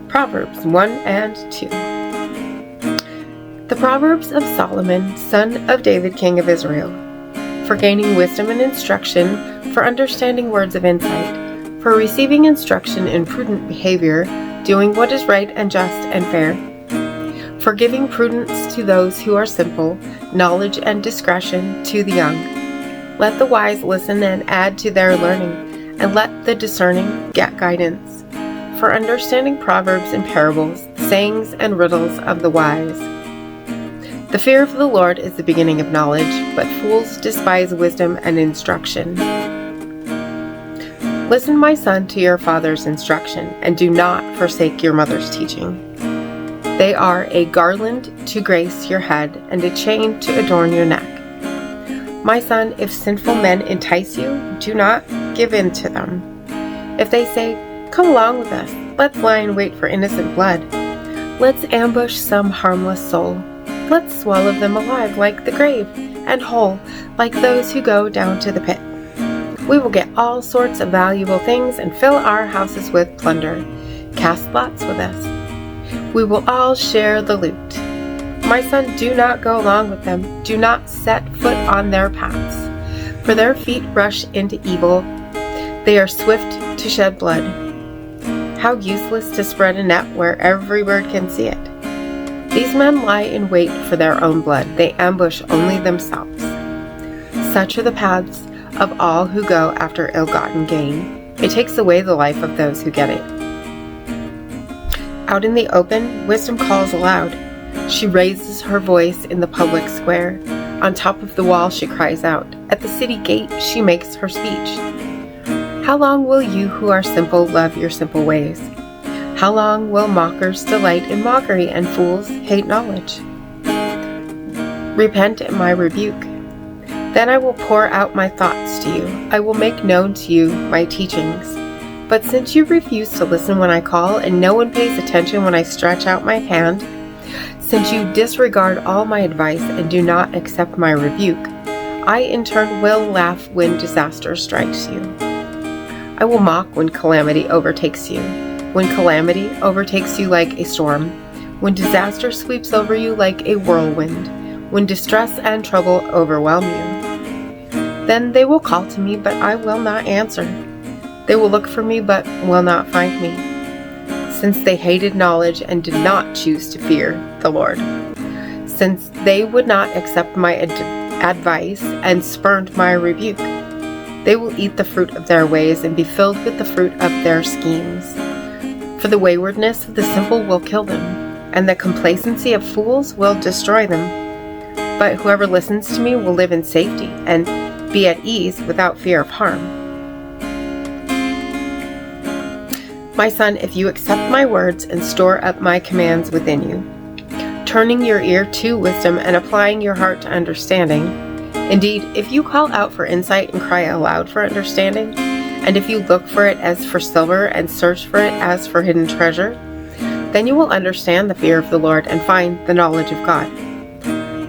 Proverbs 1 and 2. The Proverbs of Solomon, son of David, king of Israel, for gaining wisdom and instruction, for understanding words of insight, for receiving instruction in prudent behavior, doing what is right and just and fair, for giving prudence to those who are simple, knowledge and discretion to the young. Let the wise listen and add to their learning, and let the discerning get guidance. For understanding proverbs and parables, sayings and riddles of the wise. The fear of the Lord is the beginning of knowledge, but fools despise wisdom and instruction. Listen, my son, to your father's instruction, and do not forsake your mother's teaching. They are a garland to grace your head, and a chain to adorn your neck. My son, if sinful men entice you, do not give in to them. If they say, "Come along with us, let's lie in wait for innocent blood. Let's ambush some harmless soul. Let's swallow them alive like the grave, and whole like those who go down to the pit. We will get all sorts of valuable things and fill our houses with plunder. Cast lots with us. We will all share the loot. My son, do not go along with them. Do not set foot on their paths, for their feet rush into evil. They are swift to shed blood. How useless to spread a net where every bird can see it. These men lie in wait for their own blood. They ambush only themselves. Such are the paths of all who go after ill-gotten gain. It takes away the life of those who get it. Out in the open, wisdom calls aloud. She raises her voice in the public square. On top of the wall she cries out. At the city gate she makes her speech. How long will you who are simple love your simple ways? How long will mockers delight in mockery and fools hate knowledge? Repent at my rebuke. Then I will pour out my thoughts to you. I will make known to you my teachings. But since you refuse to listen when I call, and no one pays attention when I stretch out my hand, since you disregard all my advice and do not accept my rebuke, I in turn will laugh when disaster strikes you. I will mock when calamity overtakes you. When calamity overtakes you like a storm, when disaster sweeps over you like a whirlwind, when distress and trouble overwhelm you. Then they will call to me, but I will not answer. They will look for me, but will not find me, since they hated knowledge and did not choose to fear the Lord. Since they would not accept my advice and spurned my rebuke, they will eat the fruit of their ways and be filled with the fruit of their schemes. For the waywardness of the simple will kill them, and the complacency of fools will destroy them. But whoever listens to me will live in safety and be at ease without fear of harm. My son, if you accept my words and store up my commands within you, turning your ear to wisdom and applying your heart to understanding, indeed, if you call out for insight and cry aloud for understanding, and if you look for it as for silver and search for it as for hidden treasure, then you will understand the fear of the Lord and find the knowledge of God.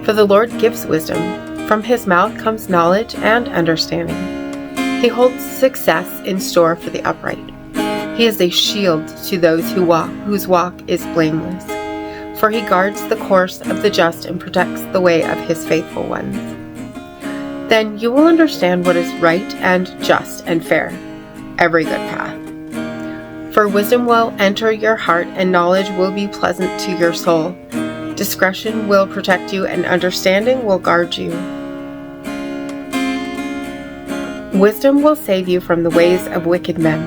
For the Lord gives wisdom. From his mouth comes knowledge and understanding. He holds success in store for the upright. He is a shield to those whose walk is blameless. For he guards the course of the just and protects the way of his faithful ones. Then you will understand what is right and just and fair, every good path. For wisdom will enter your heart, and knowledge will be pleasant to your soul. Discretion will protect you, and understanding will guard you. Wisdom will save you from the ways of wicked men,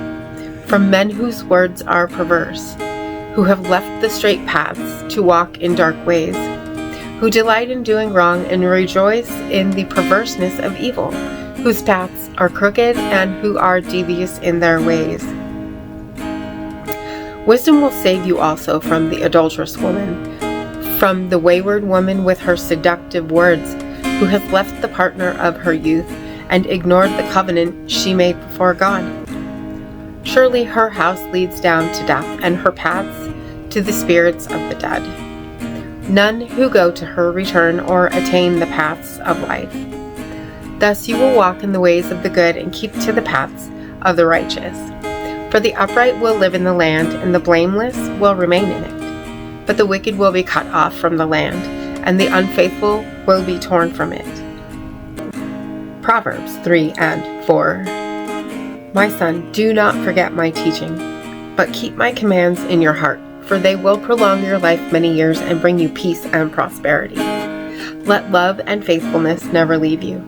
from men whose words are perverse, who have left the straight paths to walk in dark ways, who delight in doing wrong and rejoice in the perverseness of evil, whose paths are crooked and who are devious in their ways. Wisdom will save you also from the adulterous woman, from the wayward woman with her seductive words, who has left the partner of her youth and ignored the covenant she made before God. Surely her house leads down to death, and her paths to the spirits of the dead. None who go to her return or attain the paths of life. Thus you will walk in the ways of the good and keep to the paths of the righteous. For the upright will live in the land, and the blameless will remain in it. But the wicked will be cut off from the land, and the unfaithful will be torn from it. Proverbs 3 and 4. My son, do not forget my teaching, but keep my commands in your heart, for they will prolong your life many years and bring you peace and prosperity. Let love and faithfulness never leave you.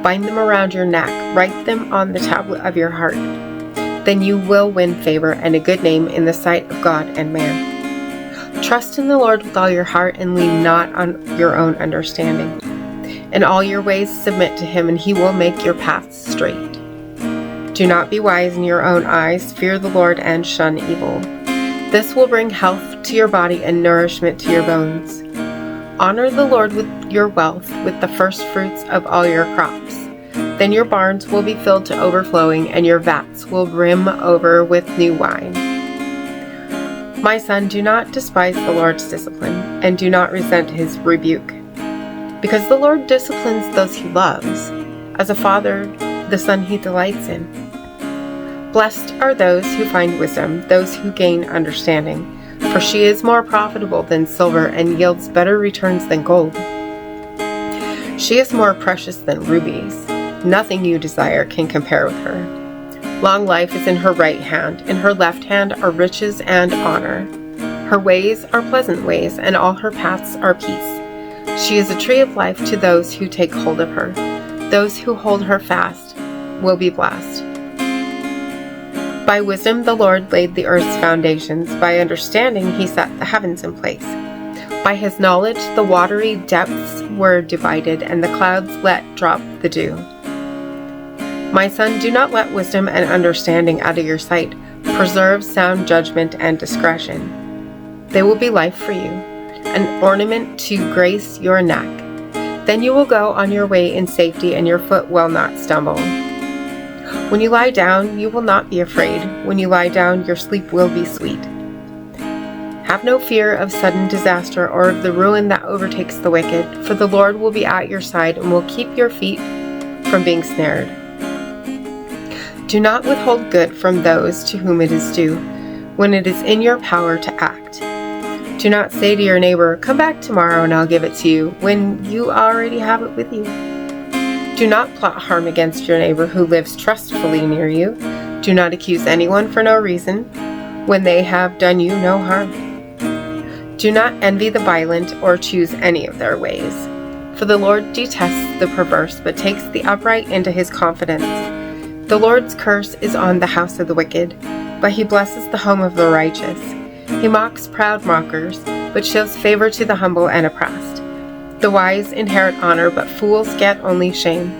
Bind them around your neck, write them on the tablet of your heart. Then you will win favor and a good name in the sight of God and man. Trust in the Lord with all your heart and lean not on your own understanding. In all your ways submit to him, and he will make your paths straight. Do not be wise in your own eyes. Fear the Lord and shun evil. This will bring health to your body and nourishment to your bones. Honor the Lord with your wealth, with the first fruits of all your crops. Then your barns will be filled to overflowing, and your vats will brim over with new wine. My son, do not despise the Lord's discipline, and do not resent his rebuke. Because the Lord disciplines those he loves, as a father the son he delights in. Blessed are those who find wisdom, those who gain understanding, for she is more profitable than silver and yields better returns than gold. She is more precious than rubies. Nothing you desire can compare with her. Long life is in her right hand. In her left hand are riches and honor. Her ways are pleasant ways, and all her paths are peace. She is a tree of life to those who take hold of her. Those who hold her fast will be blessed. By wisdom the Lord laid the earth's foundations. By understanding he set the heavens in place. By his knowledge the watery depths were divided, and the clouds let drop the dew. My son, do not let wisdom and understanding out of your sight. Preserve sound judgment and discretion. They will be life for you, an ornament to grace your neck. Then you will go on your way in safety, and your foot will not stumble. When you lie down, you will not be afraid. When you lie down, your sleep will be sweet. Have no fear of sudden disaster or of the ruin that overtakes the wicked, for the Lord will be at your side and will keep your feet from being snared. Do not withhold good from those to whom it is due, when it is in your power to act. Do not say to your neighbor, "Come back tomorrow and I'll give it to you," when you already have it with you. Do not plot harm against your neighbor who lives trustfully near you. Do not accuse anyone for no reason, when they have done you no harm. Do not envy the violent or choose any of their ways. For the Lord detests the perverse, but takes the upright into his confidence. The Lord's curse is on the house of the wicked, but he blesses the home of the righteous. He mocks proud mockers, but shows favor to the humble and oppressed. The wise inherit honor, but fools get only shame.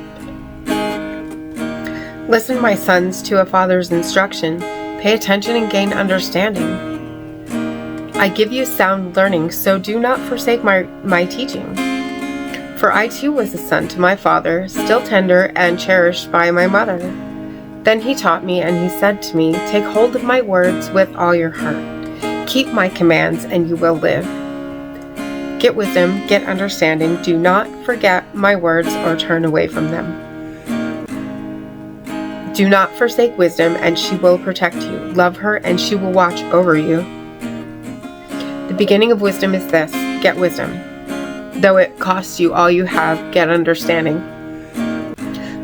Listen, my sons, to a father's instruction. Pay attention and gain understanding. I give you sound learning, so do not forsake my teaching. For I too was a son to my father, still tender and cherished by my mother. Then he taught me, and he said to me, "Take hold of my words with all your heart. Keep my commands, and you will live. Get wisdom, get understanding. Do not forget my words or turn away from them. Do not forsake wisdom, and she will protect you. Love her, and she will watch over you. The beginning of wisdom is this: get wisdom. Though it costs you all you have, get understanding.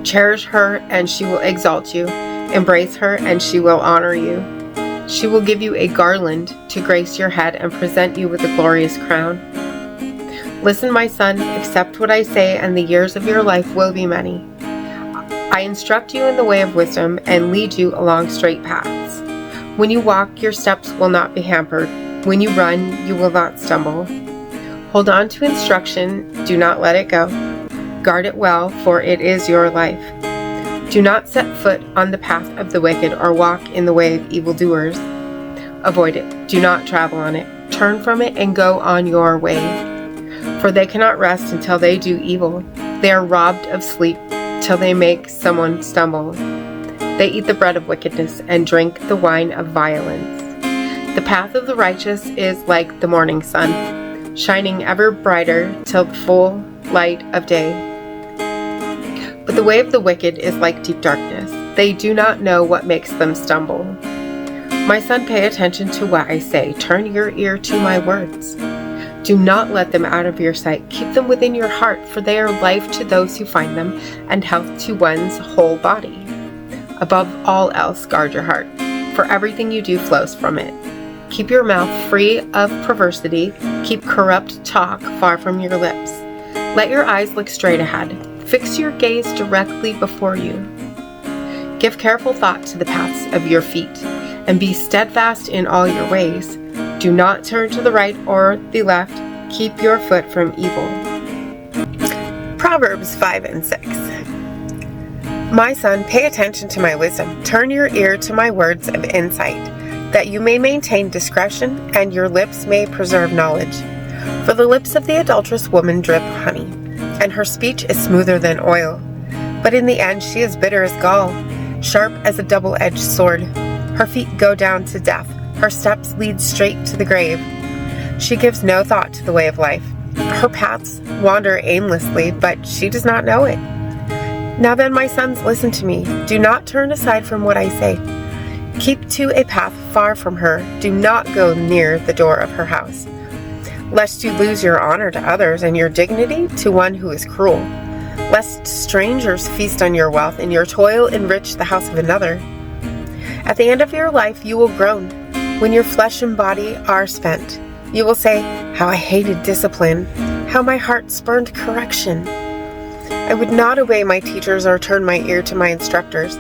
Cherish her, and she will exalt you. Embrace her, and she will honor you. She will give you a garland to grace your head and present you with a glorious crown. Listen, my son, accept what I say, and the years of your life will be many. I instruct you in the way of wisdom and lead you along straight paths. When you walk, your steps will not be hampered. When you run, you will not stumble. Hold on to instruction, do not let it go. Guard it well, for it is your life. Do not set foot on the path of the wicked or walk in the way of evildoers. Avoid it, do not travel on it. Turn from it and go on your way. For they cannot rest until they do evil. They are robbed of sleep till they make someone stumble. They eat the bread of wickedness and drink the wine of violence. The path of the righteous is like the morning sun, shining ever brighter till the full light of day. But the way of the wicked is like deep darkness. They do not know what makes them stumble. My son, pay attention to what I say. Turn your ear to my words. Do not let them out of your sight. Keep them within your heart, for they are life to those who find them, and health to one's whole body. Above all else, guard your heart, for everything you do flows from it. Keep your mouth free of perversity. Keep corrupt talk far from your lips. Let your eyes look straight ahead. Fix your gaze directly before you. Give careful thought to the paths of your feet, and be steadfast in all your ways. Do not turn to the right or the left. Keep your foot from evil. Proverbs 5 and 6. My son, pay attention to my wisdom. Turn your ear to my words of insight, that you may maintain discretion and your lips may preserve knowledge. For the lips of the adulterous woman drip honey, and her speech is smoother than oil. But in the end she is bitter as gall, sharp as a double-edged sword. Her feet go down to death. Her steps lead straight to the grave. She gives no thought to the way of life. Her paths wander aimlessly, but she does not know it. Now then, my sons, listen to me. Do not turn aside from what I say. Keep to a path far from her. Do not go near the door of her house, lest you lose your honor to others and your dignity to one who is cruel, lest strangers feast on your wealth and your toil enrich the house of another. At the end of your life you will groan, when your flesh and body are spent. You will say, how I hated discipline, how my heart spurned correction. I would not obey my teachers or turn my ear to my instructors,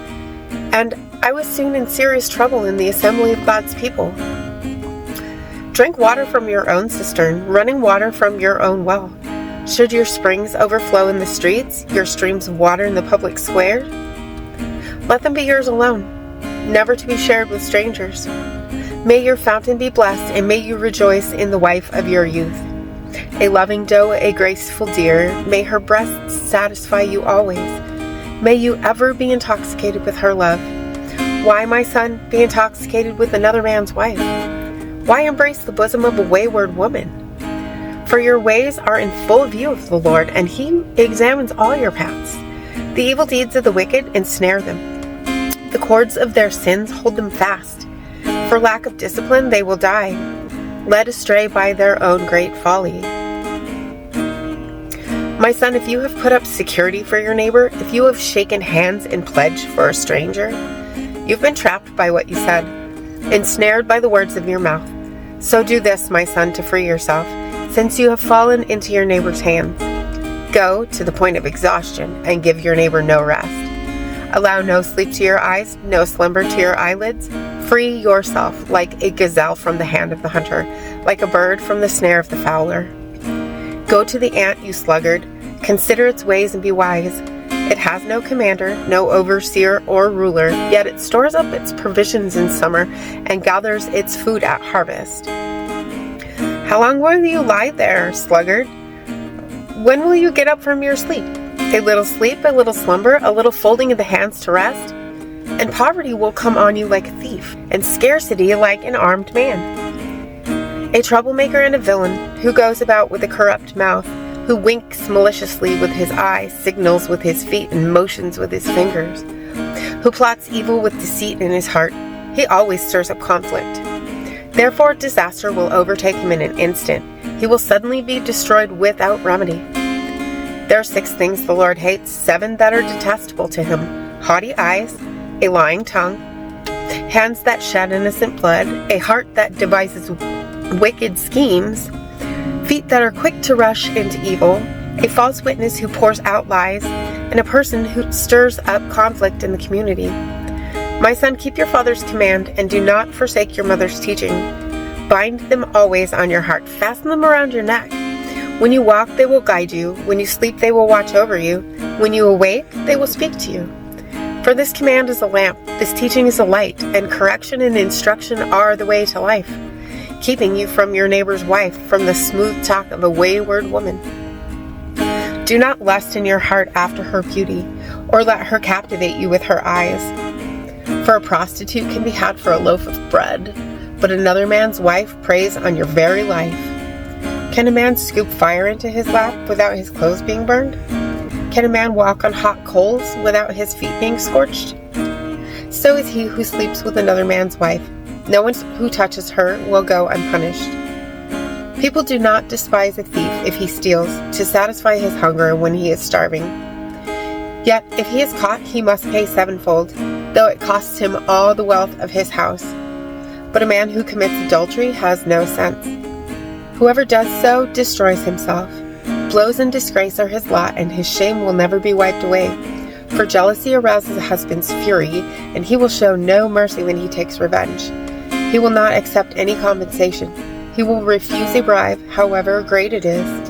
and I was soon in serious trouble in the assembly of God's people. Drink water from your own cistern, running water from your own well. Should your springs overflow in the streets, your streams of water in the public square? Let them be yours alone, never to be shared with strangers. May your fountain be blessed, and may you rejoice in the wife of your youth. A loving doe, a graceful deer, may her breasts satisfy you always. May you ever be intoxicated with her love. Why, my son, be intoxicated with another man's wife? Why embrace the bosom of a wayward woman? For your ways are in full view of the Lord, and he examines all your paths. The evil deeds of the wicked ensnare them. The cords of their sins hold them fast. For lack of discipline they will die, led astray by their own great folly. My son, if you have put up security for your neighbor, if you have shaken hands in pledge for a stranger, you've been trapped by what you said, ensnared by the words of your mouth. So do this, my son, to free yourself, since you have fallen into your neighbor's hands. Go to the point of exhaustion and give your neighbor no rest. Allow no sleep to your eyes, no slumber to your eyelids. Free yourself like a gazelle from the hand of the hunter, like a bird from the snare of the fowler. Go to the ant, you sluggard. Consider its ways and be wise. It has no commander, no overseer or ruler, yet it stores up its provisions in summer and gathers its food at harvest. How long will you lie there, sluggard? When will you get up from your sleep? A little sleep, a little slumber, a little folding of the hands to rest, and poverty will come on you like a thief, and scarcity like an armed man. A troublemaker and a villain, who goes about with a corrupt mouth, who winks maliciously with his eyes, signals with his feet, and motions with his fingers, who plots evil with deceit in his heart. He always stirs up conflict. Therefore disaster will overtake him in an instant. He will suddenly be destroyed without remedy. There are 6 things the Lord hates, 7 that are detestable to him: haughty eyes, a lying tongue, hands that shed innocent blood, a heart that devises wicked schemes, feet that are quick to rush into evil, a false witness who pours out lies, and a person who stirs up conflict in the community. My son, keep your father's command, and do not forsake your mother's teaching. Bind them always on your heart. Fasten them around your neck. When you walk, they will guide you. When you sleep, they will watch over you. When you awake, they will speak to you. For this command is a lamp, this teaching is a light, and correction and instruction are the way to life, keeping you from your neighbor's wife, from the smooth talk of a wayward woman. Do not lust in your heart after her beauty, or let her captivate you with her eyes. For a prostitute can be had for a loaf of bread, but another man's wife preys on your very life. Can a man scoop fire into his lap without his clothes being burned? Can a man walk on hot coals without his feet being scorched? So is he who sleeps with another man's wife. No one who touches her will go unpunished. People do not despise a thief if he steals to satisfy his hunger when he is starving. Yet if he is caught, he must pay sevenfold, though it costs him all the wealth of his house. But a man who commits adultery has no sense. Whoever does so destroys himself. Blows and disgrace are his lot, and his shame will never be wiped away. For jealousy arouses a husband's fury, and he will show no mercy when he takes revenge. He will not accept any compensation. He will refuse a bribe, however great it is.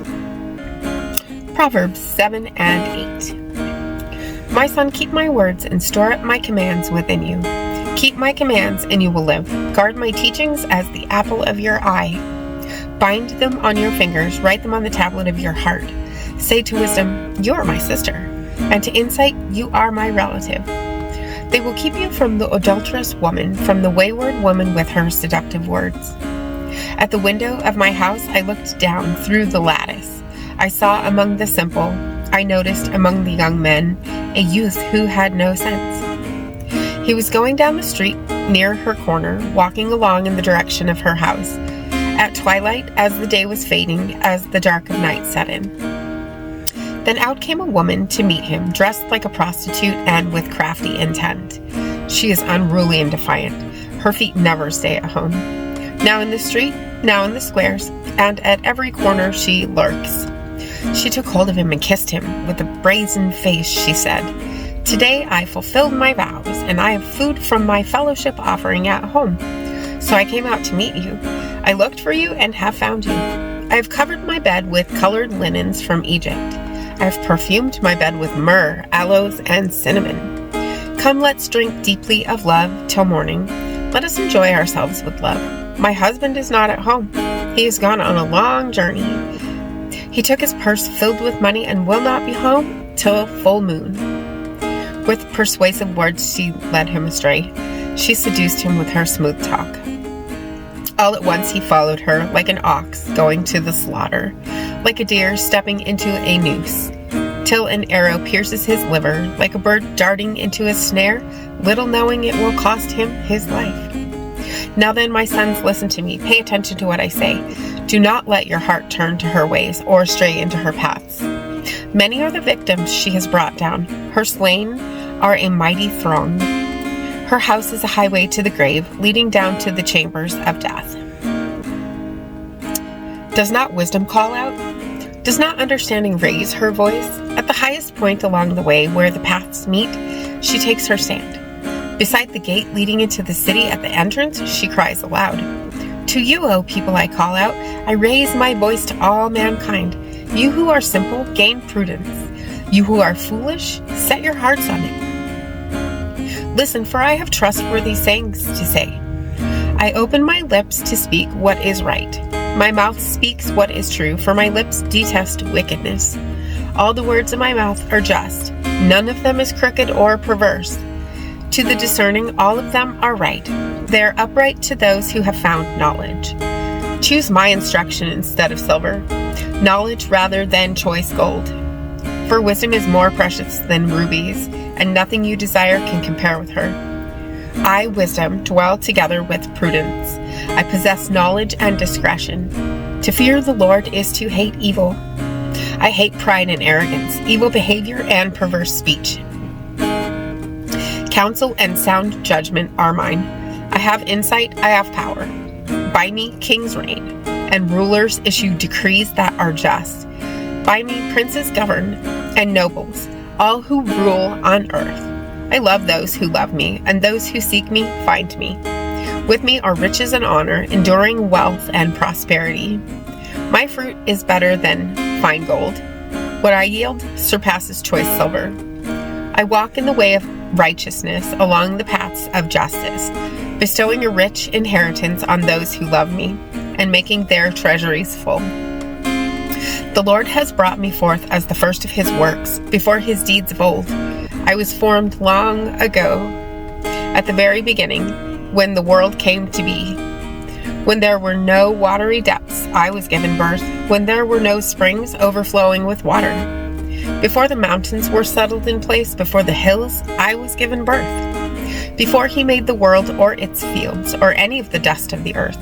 Proverbs 7 and 8. My son, keep my words and store up my commands within you. Keep my commands and you will live. Guard my teachings as the apple of your eye. Bind them on your fingers, write them on the tablet of your heart. Say to wisdom, you are my sister, and to insight, you are my relative. They will keep you from the adulterous woman, from the wayward woman with her seductive words. At the window of my house, I looked down through the lattice. I saw among the simple, I noticed among the young men, a youth who had no sense. He was going down the street near her corner, walking along in the direction of her house, at twilight as the day was fading, as the dark of night set in. Then out came a woman to meet him, dressed like a prostitute and with crafty intent. She is unruly and defiant. Her feet never stay at home. Now in the street, now in the squares, and at every corner she lurks. She took hold of him and kissed him. With a brazen face she said, Today I fulfilled my vows, and I have food from my fellowship offering at home. So I came out to meet you. I looked for you and have found you. I have covered my bed with colored linens from Egypt. I have perfumed my bed with myrrh, aloes, and cinnamon. Come, let's drink deeply of love till morning. Let us enjoy ourselves with love. My husband is not at home. He has gone on a long journey. He took his purse filled with money and will not be home till full moon. With persuasive words she led him astray. She seduced him with her smooth talk. All at once he followed her, like an ox going to the slaughter, like a deer stepping into a noose, till an arrow pierces his liver, like a bird darting into a snare, little knowing it will cost him his life. Now then, my sons, listen to me. Pay attention to what I say. Do not let your heart turn to her ways or stray into her paths. Many are the victims she has brought down. Her slain are a mighty throng. Her house is a highway to the grave, leading down to the chambers of death. Does not wisdom call out? Does not understanding raise her voice? At the highest point along the way where the paths meet, she takes her stand. Beside the gate leading into the city at the entrance, she cries aloud. To you, O people, I call out. I raise my voice to all mankind. You who are simple, gain prudence. You who are foolish, set your hearts on it. Listen, for I have trustworthy sayings to say. I open my lips to speak what is right. My mouth speaks what is true, for my lips detest wickedness. All the words of my mouth are just. None of them is crooked or perverse. To the discerning, all of them are right. They are upright to those who have found knowledge. Choose my instruction instead of silver, knowledge rather than choice gold. For wisdom is more precious than rubies, and nothing you desire can compare with her. I, wisdom, dwell together with prudence. I possess knowledge and discretion. To fear the Lord is to hate evil. I hate pride and arrogance, evil behavior and perverse speech. Counsel and sound judgment are mine. I have insight, I have power. By me, kings reign, and rulers issue decrees that are just. By me, princes govern, and nobles, all who rule on earth. I love those who love me, and those who seek me find me. With me are riches and honor, enduring wealth and prosperity. My fruit is better than fine gold. What I yield surpasses choice silver. I walk in the way of righteousness along the paths of justice, bestowing a rich inheritance on those who love me, and making their treasuries full. The Lord has brought me forth as the first of his works, before his deeds of old. I was formed long ago, at the very beginning, when the world came to be. When there were no watery depths, I was given birth, when there were no springs overflowing with water. Before the mountains were settled in place, before the hills, I was given birth. before he made the world or its fields, or any of the dust of the earth.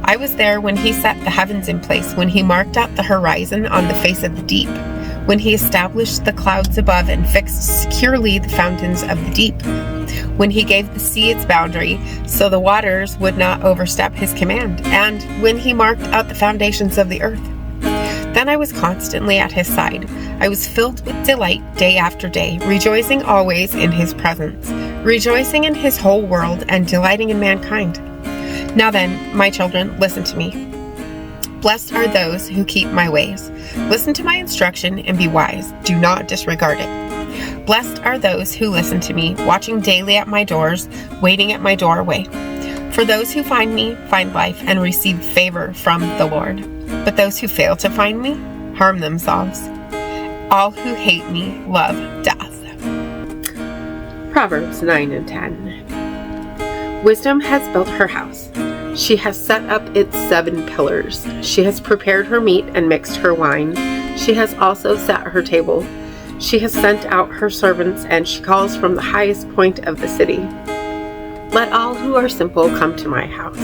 I was there when he set the heavens in place, when he marked out the horizon on the face of the deep, when he established the clouds above and fixed securely the fountains of the deep, when he gave the sea its boundary, so the waters would not overstep his command, and when he marked out the foundations of the earth. Then I was constantly at his side. I was filled with delight day after day, rejoicing always in his presence, rejoicing in his whole world, and delighting in mankind. Now then, my children, listen to me. Blessed are those who keep my ways. Listen to my instruction and be wise. Do not disregard it. Blessed are those who listen to me, watching daily at my doors, waiting at my doorway. For those who find me find life and receive favor from the Lord. But those who fail to find me harm themselves. All who hate me love death. Proverbs 9 and 10. Wisdom has built her house. She has set up its 7 pillars. She has prepared her meat and mixed her wine. She has also set her table. She has sent out her servants, and she calls from the highest point of the city. Let all who are simple come to my house.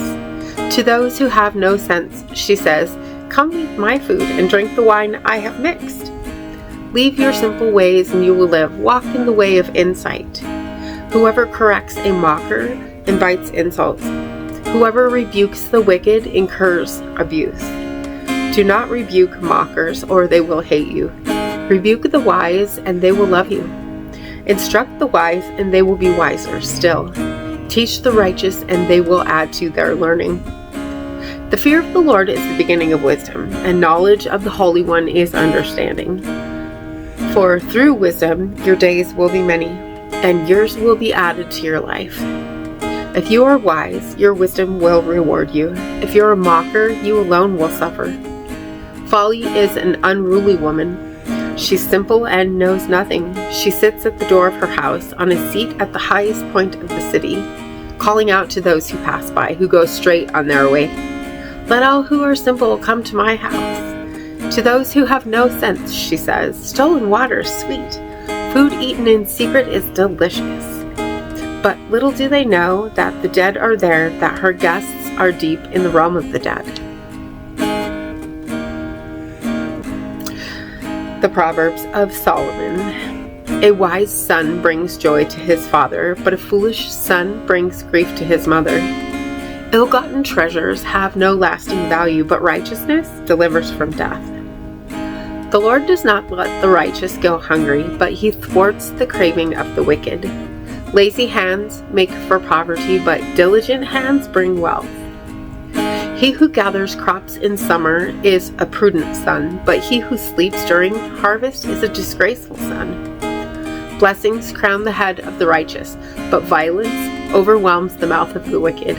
To those who have no sense, she says, come eat my food and drink the wine I have mixed. Leave your simple ways and you will live. Walk in the way of insight. Whoever corrects a mocker invites insults. Whoever rebukes the wicked incurs abuse. Do not rebuke mockers, or they will hate you. Rebuke the wise, and they will love you. Instruct the wise, and they will be wiser still. Teach the righteous, and they will add to their learning. The fear of the Lord is the beginning of wisdom, and knowledge of the Holy One is understanding. For through wisdom your days will be many, and years will be added to your life. If you are wise, your wisdom will reward you. If you are a mocker, you alone will suffer. Folly is an unruly woman. She's simple and knows nothing. She sits at the door of her house, on a seat at the highest point of the city, calling out to those who pass by, who go straight on their way. Let all who are simple come to my house. To those who have no sense, she says, stolen water is sweet. Food eaten in secret is delicious. But little do they know that the dead are there, that her guests are deep in the realm of the dead. The Proverbs of Solomon. A wise son brings joy to his father, but a foolish son brings grief to his mother. Ill-gotten treasures have no lasting value, but righteousness delivers from death. The Lord does not let the righteous go hungry, but he thwarts the craving of the wicked. Lazy hands make for poverty, but diligent hands bring wealth. He who gathers crops in summer is a prudent son, but he who sleeps during harvest is a disgraceful son. Blessings crown the head of the righteous, but violence overwhelms the mouth of the wicked.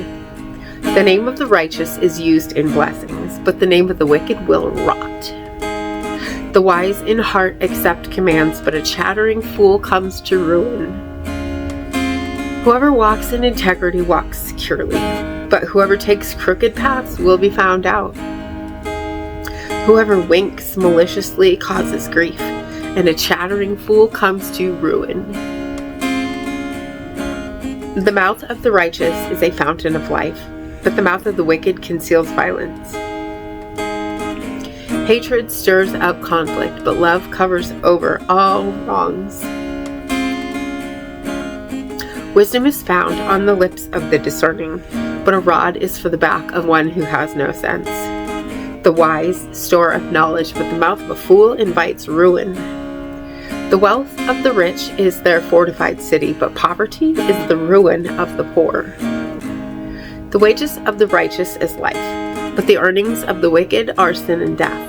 The name of the righteous is used in blessings, but the name of the wicked will rot. The wise in heart accept commands, but a chattering fool comes to ruin. Whoever walks in integrity walks securely, but whoever takes crooked paths will be found out. Whoever winks maliciously causes grief, and a chattering fool comes to ruin. The mouth of the righteous is a fountain of life, but the mouth of the wicked conceals violence. Hatred stirs up conflict, but love covers over all wrongs. Wisdom is found on the lips of the discerning, but a rod is for the back of one who has no sense. The wise store up knowledge, but the mouth of a fool invites ruin. The wealth of the rich is their fortified city, but poverty is the ruin of the poor. The wages of the righteous is life, but the earnings of the wicked are sin and death.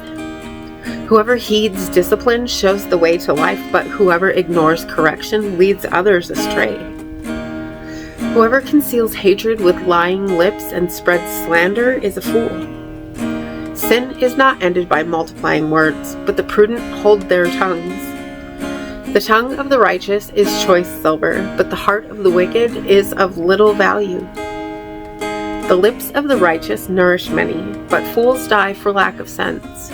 Whoever heeds discipline shows the way to life, but whoever ignores correction leads others astray. Whoever conceals hatred with lying lips and spreads slander is a fool. Sin is not ended by multiplying words, but the prudent hold their tongues. The tongue of the righteous is choice silver, but the heart of the wicked is of little value. The lips of the righteous nourish many, but fools die for lack of sense.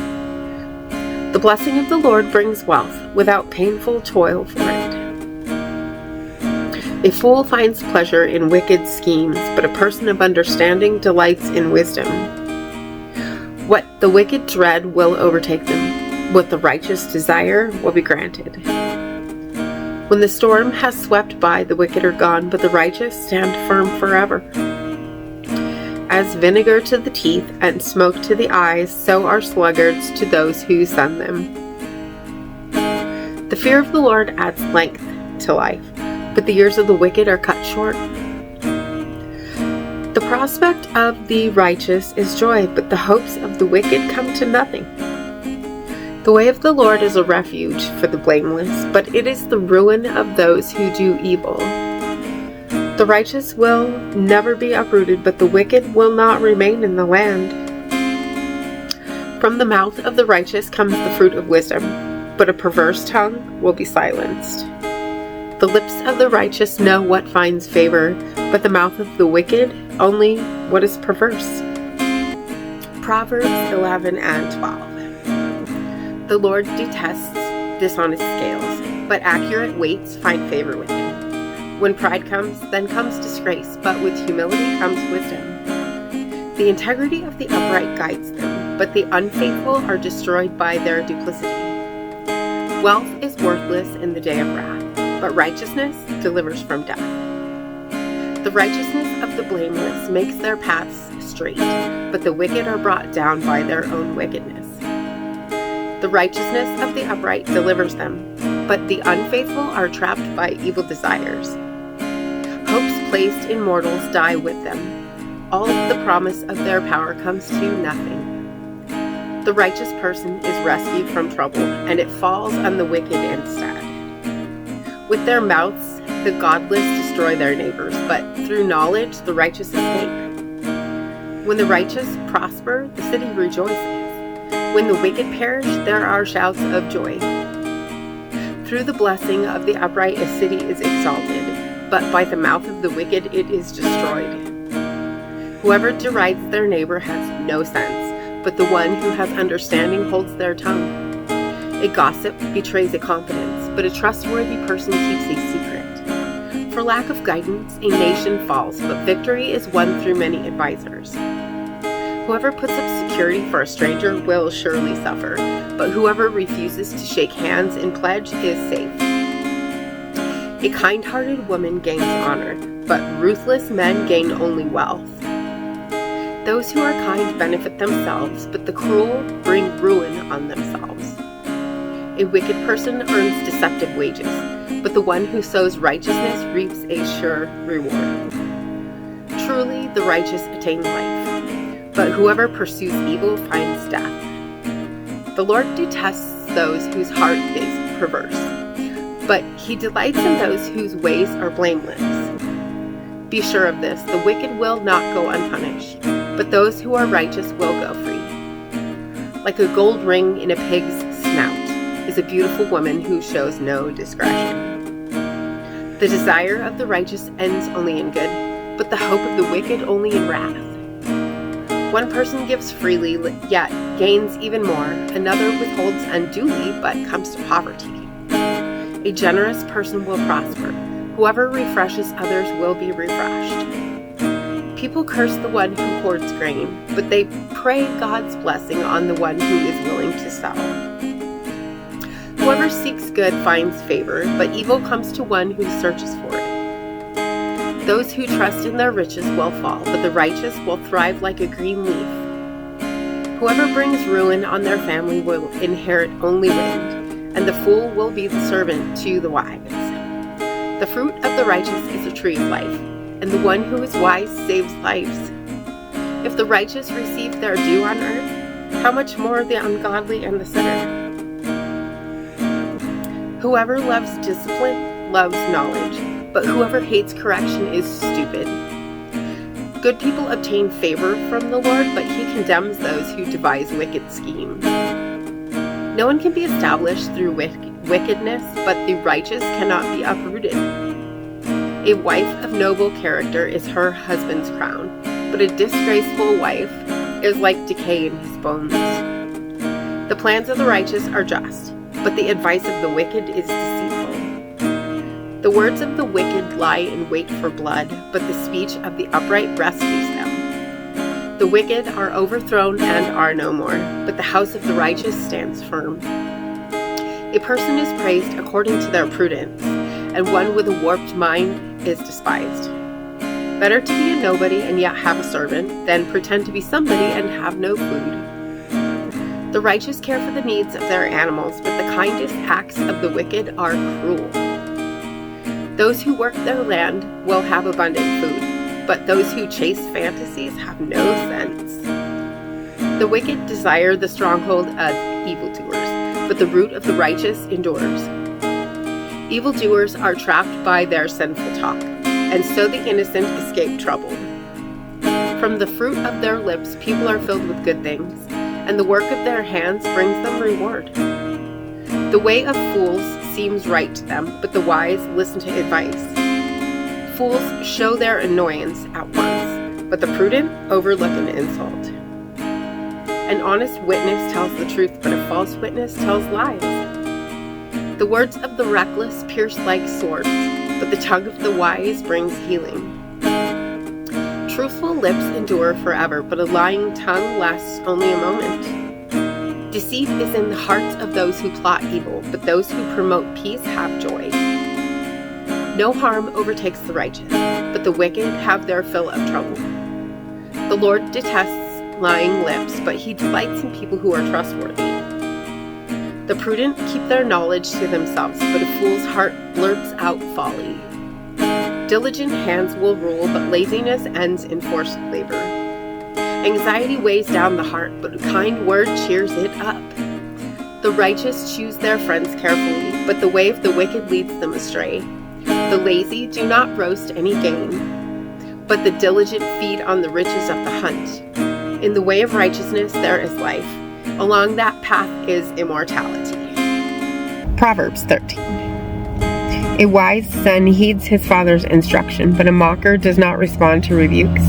The blessing of the Lord brings wealth without painful toil for it. A fool finds pleasure in wicked schemes, but a person of understanding delights in wisdom. What the wicked dread will overtake them. What the righteous desire will be granted. When the storm has swept by, the wicked are gone, but the righteous stand firm forever. As vinegar to the teeth and smoke to the eyes, so are sluggards to those who sun them. The fear of the Lord adds length to life, but the years of the wicked are cut short. The prospect of the righteous is joy, but the hopes of the wicked come to nothing. The way of the Lord is a refuge for the blameless, but it is the ruin of those who do evil. The righteous will never be uprooted, but the wicked will not remain in the land. From the mouth of the righteous comes the fruit of wisdom, but a perverse tongue will be silenced. The lips of the righteous know what finds favor, but the mouth of the wicked only what is perverse. Proverbs 11 and 12. The Lord detests dishonest scales, but accurate weights find favor with him. When pride comes, then comes disgrace, but with humility comes wisdom. The integrity of the upright guides them, but the unfaithful are destroyed by their duplicity. Wealth is worthless in the day of wrath, but righteousness delivers from death. The righteousness of the blameless makes their paths straight, but the wicked are brought down by their own wickedness. The righteousness of the upright delivers them, but the unfaithful are trapped by evil desires. Hopes placed in mortals die with them. All of the promise of their power comes to nothing. The righteous person is rescued from trouble, and it falls on the wicked instead. With their mouths, the godless destroy their neighbors, but through knowledge, the righteous escape. When the righteous prosper, the city rejoices. When the wicked perish, there are shouts of joy. Through the blessing of the upright, a city is exalted, but by the mouth of the wicked it is destroyed. Whoever derides their neighbor has no sense, but the one who has understanding holds their tongue. A gossip betrays a confidence, but a trustworthy person keeps a secret. For lack of guidance, a nation falls, but victory is won through many advisors. Whoever puts up security for a stranger will surely suffer, but whoever refuses to shake hands in pledge is safe. A kind-hearted woman gains honor, but ruthless men gain only wealth. Those who are kind benefit themselves, but the cruel bring ruin on themselves. A wicked person earns deceptive wages, but the one who sows righteousness reaps a sure reward. Truly, the righteous attain life, but whoever pursues evil finds death. The Lord detests those whose heart is perverse, but he delights in those whose ways are blameless. Be sure of this, the wicked will not go unpunished, but those who are righteous will go free. Like a gold ring in a pig's snout is a beautiful woman who shows no discretion. The desire of the righteous ends only in good, but the hope of the wicked only in wrath. One person gives freely, yet gains even more. Another withholds unduly, but comes to poverty. A generous person will prosper. Whoever refreshes others will be refreshed. People curse the one who hoards grain, but they pray God's blessing on the one who is willing to sell. Whoever seeks good finds favor, but evil comes to one who searches for it. Those who trust in their riches will fall, but the righteous will thrive like a green leaf. Whoever brings ruin on their family will inherit only wind, and the fool will be the servant to the wise. The fruit of the righteous is a tree of life, and the one who is wise saves lives. If the righteous receive their due on earth, how much more the ungodly and the sinner? Whoever loves discipline loves knowledge, but whoever hates correction is stupid. Good people obtain favor from the Lord, but he condemns those who devise wicked schemes. No one can be established through wickedness, but the righteous cannot be uprooted. A wife of noble character is her husband's crown, but a disgraceful wife is like decay in his bones. The plans of the righteous are just, but the advice of the wicked is deceitful. The words of the wicked lie in wait for blood, but the speech of the upright rescues them. The wicked are overthrown and are no more, but the house of the righteous stands firm. A person is praised according to their prudence, and one with a warped mind is despised. Better to be a nobody and yet have a servant than pretend to be somebody and have no food. The righteous care for the needs of their animals, but the kindest acts of the wicked are cruel. Those who work their land will have abundant food, but those who chase fantasies have no sense. The wicked desire the stronghold of evildoers, but the root of the righteous endures. Evildoers are trapped by their sinful talk, and so the innocent escape trouble. From the fruit of their lips people are filled with good things, and the work of their hands brings them reward. The way of fools seems right to them, but the wise listen to advice. Fools show their annoyance at once, but the prudent overlook an insult. An honest witness tells the truth, but a false witness tells lies. The words of the reckless pierce like swords, but the tongue of the wise brings healing. Truthful lips endure forever, but a lying tongue lasts only a moment. Deceit is in the hearts of those who plot evil, but those who promote peace have joy. No harm overtakes the righteous, but the wicked have their fill of trouble. The Lord detests lying lips, but he delights in people who are trustworthy. The prudent keep their knowledge to themselves, but a fool's heart blurts out folly. Diligent hands will rule, but laziness ends in forced labor. Anxiety weighs down the heart, but a kind word cheers it up. The righteous choose their friends carefully, but the way of the wicked leads them astray. The lazy do not roast any game, but the diligent feed on the riches of the hunt. In the way of righteousness there is life. Along that path is immortality. Proverbs 13. A wise son heeds his father's instruction, but a mocker does not respond to rebukes.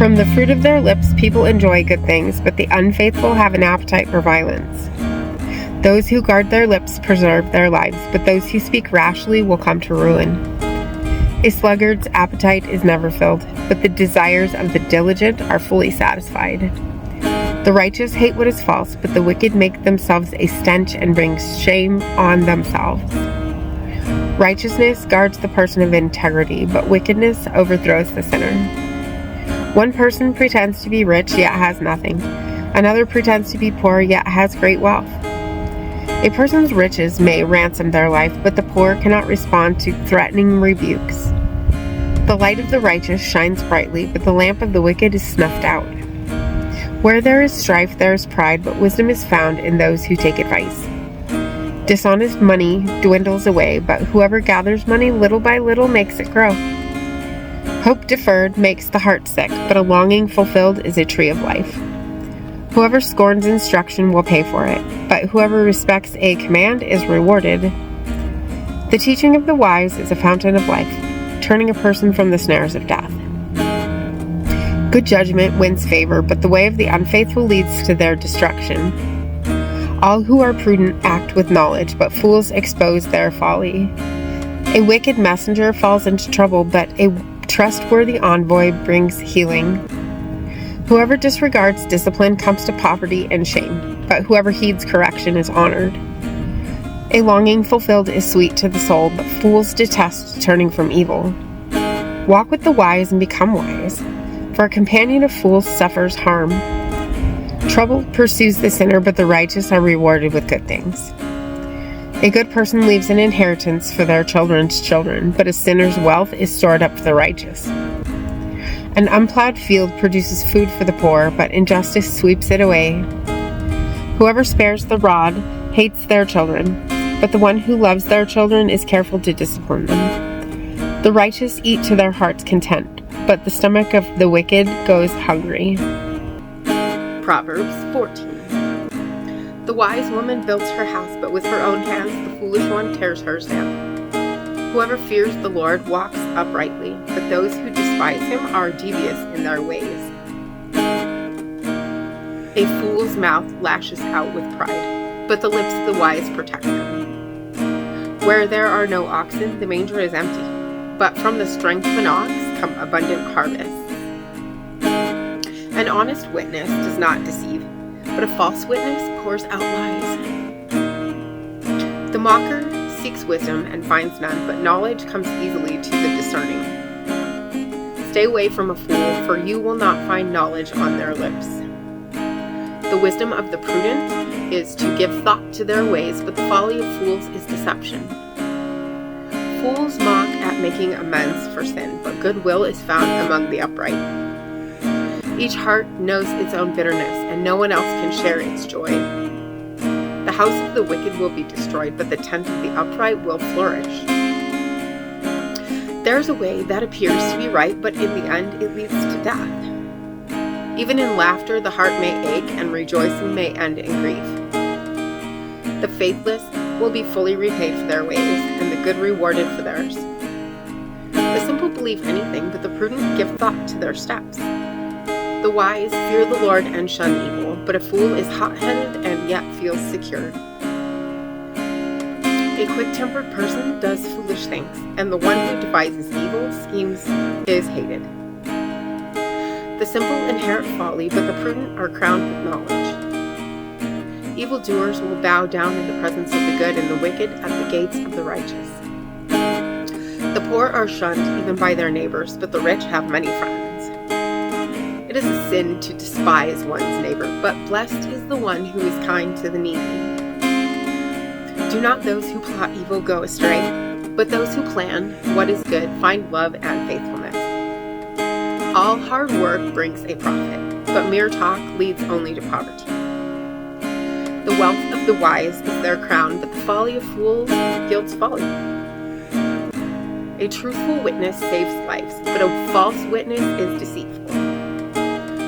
From the fruit of their lips people enjoy good things, but the unfaithful have an appetite for violence. Those who guard their lips preserve their lives, but those who speak rashly will come to ruin. A sluggard's appetite is never filled, but the desires of the diligent are fully satisfied. The righteous hate what is false, but the wicked make themselves a stench and bring shame on themselves. Righteousness guards the person of integrity, but wickedness overthrows the sinner. One person pretends to be rich, yet has nothing. Another pretends to be poor, yet has great wealth. A person's riches may ransom their life, but the poor cannot respond to threatening rebukes. The light of the righteous shines brightly, but the lamp of the wicked is snuffed out. Where there is strife, there is pride, but wisdom is found in those who take advice. Dishonest money dwindles away, but whoever gathers money little by little makes it grow. Hope deferred makes the heart sick, but a longing fulfilled is a tree of life. Whoever scorns instruction will pay for it, but whoever respects a command is rewarded. The teaching of the wise is a fountain of life, turning a person from the snares of death. Good judgment wins favor, but the way of the unfaithful leads to their destruction. All who are prudent act with knowledge, but fools expose their folly. A wicked messenger falls into trouble, but a trustworthy envoy brings healing. Whoever disregards discipline comes to poverty and shame, but whoever heeds correction is honored. A longing fulfilled is sweet to the soul, but fools detest turning from evil. Walk with the wise and become wise, for a companion of fools suffers harm. Trouble pursues the sinner, but the righteous are rewarded with good things. A good person leaves an inheritance for their children's children, but a sinner's wealth is stored up for the righteous. An unplowed field produces food for the poor, but injustice sweeps it away. Whoever spares the rod hates their children, but the one who loves their children is careful to discipline them. The righteous eat to their heart's content, but the stomach of the wicked goes hungry. Proverbs 14. The wise woman builds her house, but with her own hands the foolish one tears hers down. Whoever fears the Lord walks uprightly, but those who despise him are devious in their ways. A fool's mouth lashes out with pride, but the lips of the wise protect them. Where there are no oxen, the manger is empty, but from the strength of an ox come abundant harvests. An honest witness does not deceive, but a false witness pours out lies. The mocker seeks wisdom and finds none, but knowledge comes easily to the discerning. Stay away from a fool, for you will not find knowledge on their lips. The wisdom of the prudent is to give thought to their ways, but the folly of fools is deception. Fools mock at making amends for sin, but goodwill is found among the upright. Each heart knows its own bitterness, and no one else can share its joy. The house of the wicked will be destroyed, but the tent of the upright will flourish. There is a way that appears to be right, but in the end it leads to death. Even in laughter the heart may ache, and rejoicing may end in grief. The faithless will be fully repaid for their ways, and the good rewarded for theirs. The simple believe anything, but the prudent give thought to their steps. The wise fear the Lord and shun evil, but a fool is hot-headed and yet feels secure. A quick-tempered person does foolish things, and the one who devises evil schemes is hated. The simple inherit folly, but the prudent are crowned with knowledge. Evildoers will bow down in the presence of the good, and the wicked at the gates of the righteous. The poor are shunned even by their neighbors, but the rich have many friends. It is a sin to despise one's neighbor, but blessed is the one who is kind to the needy. Do not those who plot evil go astray, but those who plan what is good find love and faithfulness. All hard work brings a profit, but mere talk leads only to poverty. The wealth of the wise is their crown, but the folly of fools yields folly. A truthful witness saves lives, but a false witness is deceitful.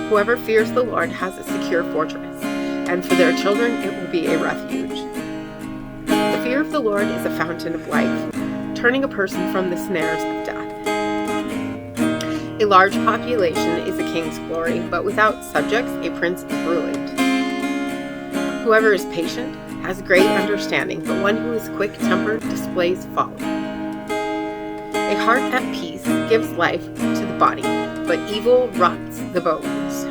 Whoever fears the Lord has a secure fortress, and for their children it will be a refuge. The fear of the Lord is a fountain of life, turning a person from the snares of death. A large population is a king's glory, but without subjects a prince is ruined. Whoever is patient has great understanding, but one who is quick-tempered displays folly. A heart at peace gives life to the body, but evil rots the bones.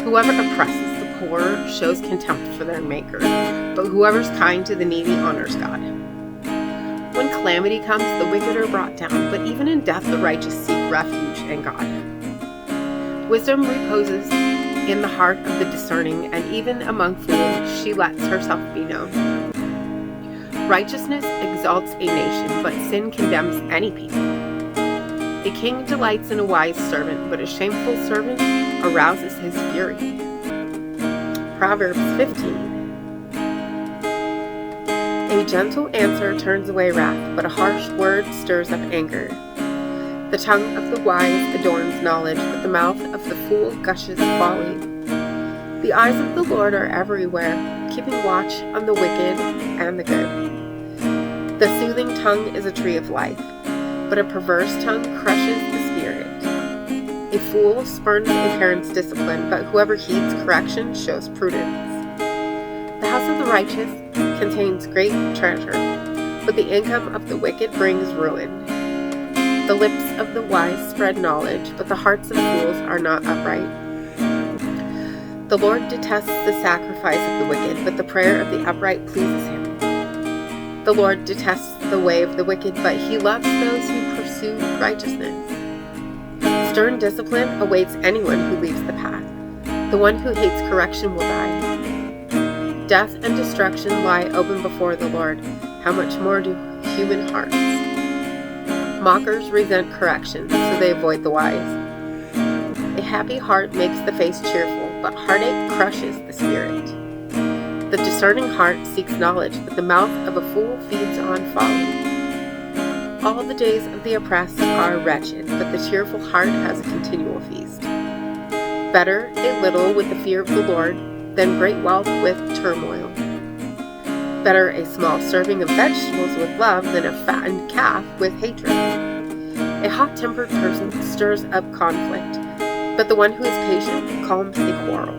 Whoever oppresses the poor shows contempt for their maker, but whoever's kind to the needy honors God. When calamity comes, the wicked are brought down, but even in death the righteous seek refuge in God. Wisdom reposes in the heart of the discerning, and even among fools she lets herself be known. Righteousness exalts a nation, but sin condemns any people. A king delights in a wise servant, but a shameful servant arouses his fury. Proverbs 15. A gentle answer turns away wrath, but a harsh word stirs up anger. The tongue of the wise adorns knowledge, but the mouth of the fool gushes folly. The eyes of the Lord are everywhere, keeping watch on the wicked and the good. The soothing tongue is a tree of life, but a perverse tongue crushes the spirit. A fool spurns a parent's discipline, but whoever heeds correction shows prudence. The house of the righteous contains great treasure, but the income of the wicked brings ruin. The lips of the wise spread knowledge, but the hearts of fools are not upright. The Lord detests the sacrifice of the wicked, but the prayer of the upright pleases him. The Lord detests the way of the wicked, but he loves those who pursue righteousness. Stern discipline awaits anyone who leaves the path. The one who hates correction will die. Death and destruction lie open before the Lord. How much more do human hearts? Mockers resent correction, so they avoid the wise. A happy heart makes the face cheerful, but heartache crushes the spirit. The discerning heart seeks knowledge, but the mouth of a fool feeds on folly. All the days of the oppressed are wretched, but the cheerful heart has a continual feast. Better a little with the fear of the Lord than great wealth with turmoil. Better a small serving of vegetables with love than a fattened calf with hatred. A hot-tempered person stirs up conflict, but the one who is patient calms a quarrel.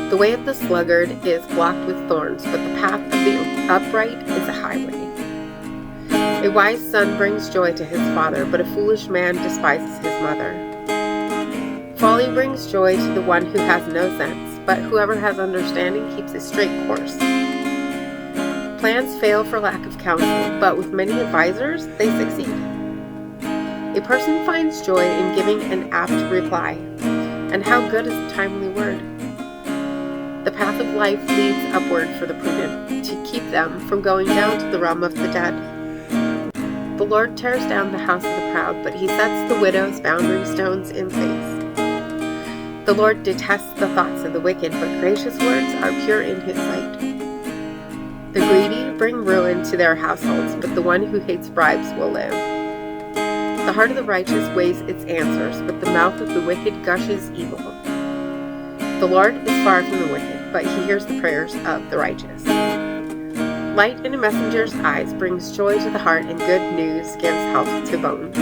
The way of the sluggard is blocked with thorns, but the path of the upright is a highway. A wise son brings joy to his father, but a foolish man despises his mother. Folly brings joy to the one who has no sense, but whoever has understanding keeps a straight course. Plans fail for lack of counsel, but with many advisors, they succeed. A person finds joy in giving an apt reply, and how good is a timely word. The path of life leads upward for the prudent, to keep them from going down to the realm of the dead. The Lord tears down the house of the proud, but he sets the widow's boundary stones in place. The Lord detests the thoughts of the wicked, but gracious words are pure in his sight. The greedy bring ruin to their households, but the one who hates bribes will live. The heart of the righteous weighs its answers, but the mouth of the wicked gushes evil. The Lord is far from the wicked, but he hears the prayers of the righteous. Light in a messenger's eyes brings joy to the heart, and good news gives health to bones.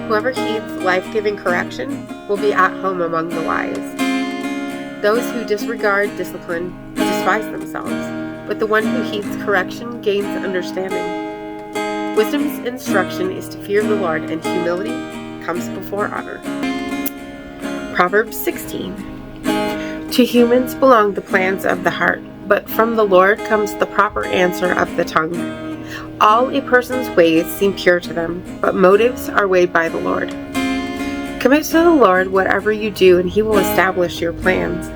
Whoever heeds life-giving correction will be at home among the wise. Those who disregard discipline despise themselves, but the one who heeds correction gains understanding. Wisdom's instruction is to fear the Lord, and humility comes before honor. Proverbs 16. To humans belong the plans of the heart, but from the Lord comes the proper answer of the tongue. All a person's ways seem pure to them, but motives are weighed by the Lord. Commit to the Lord whatever you do, and he will establish your plans.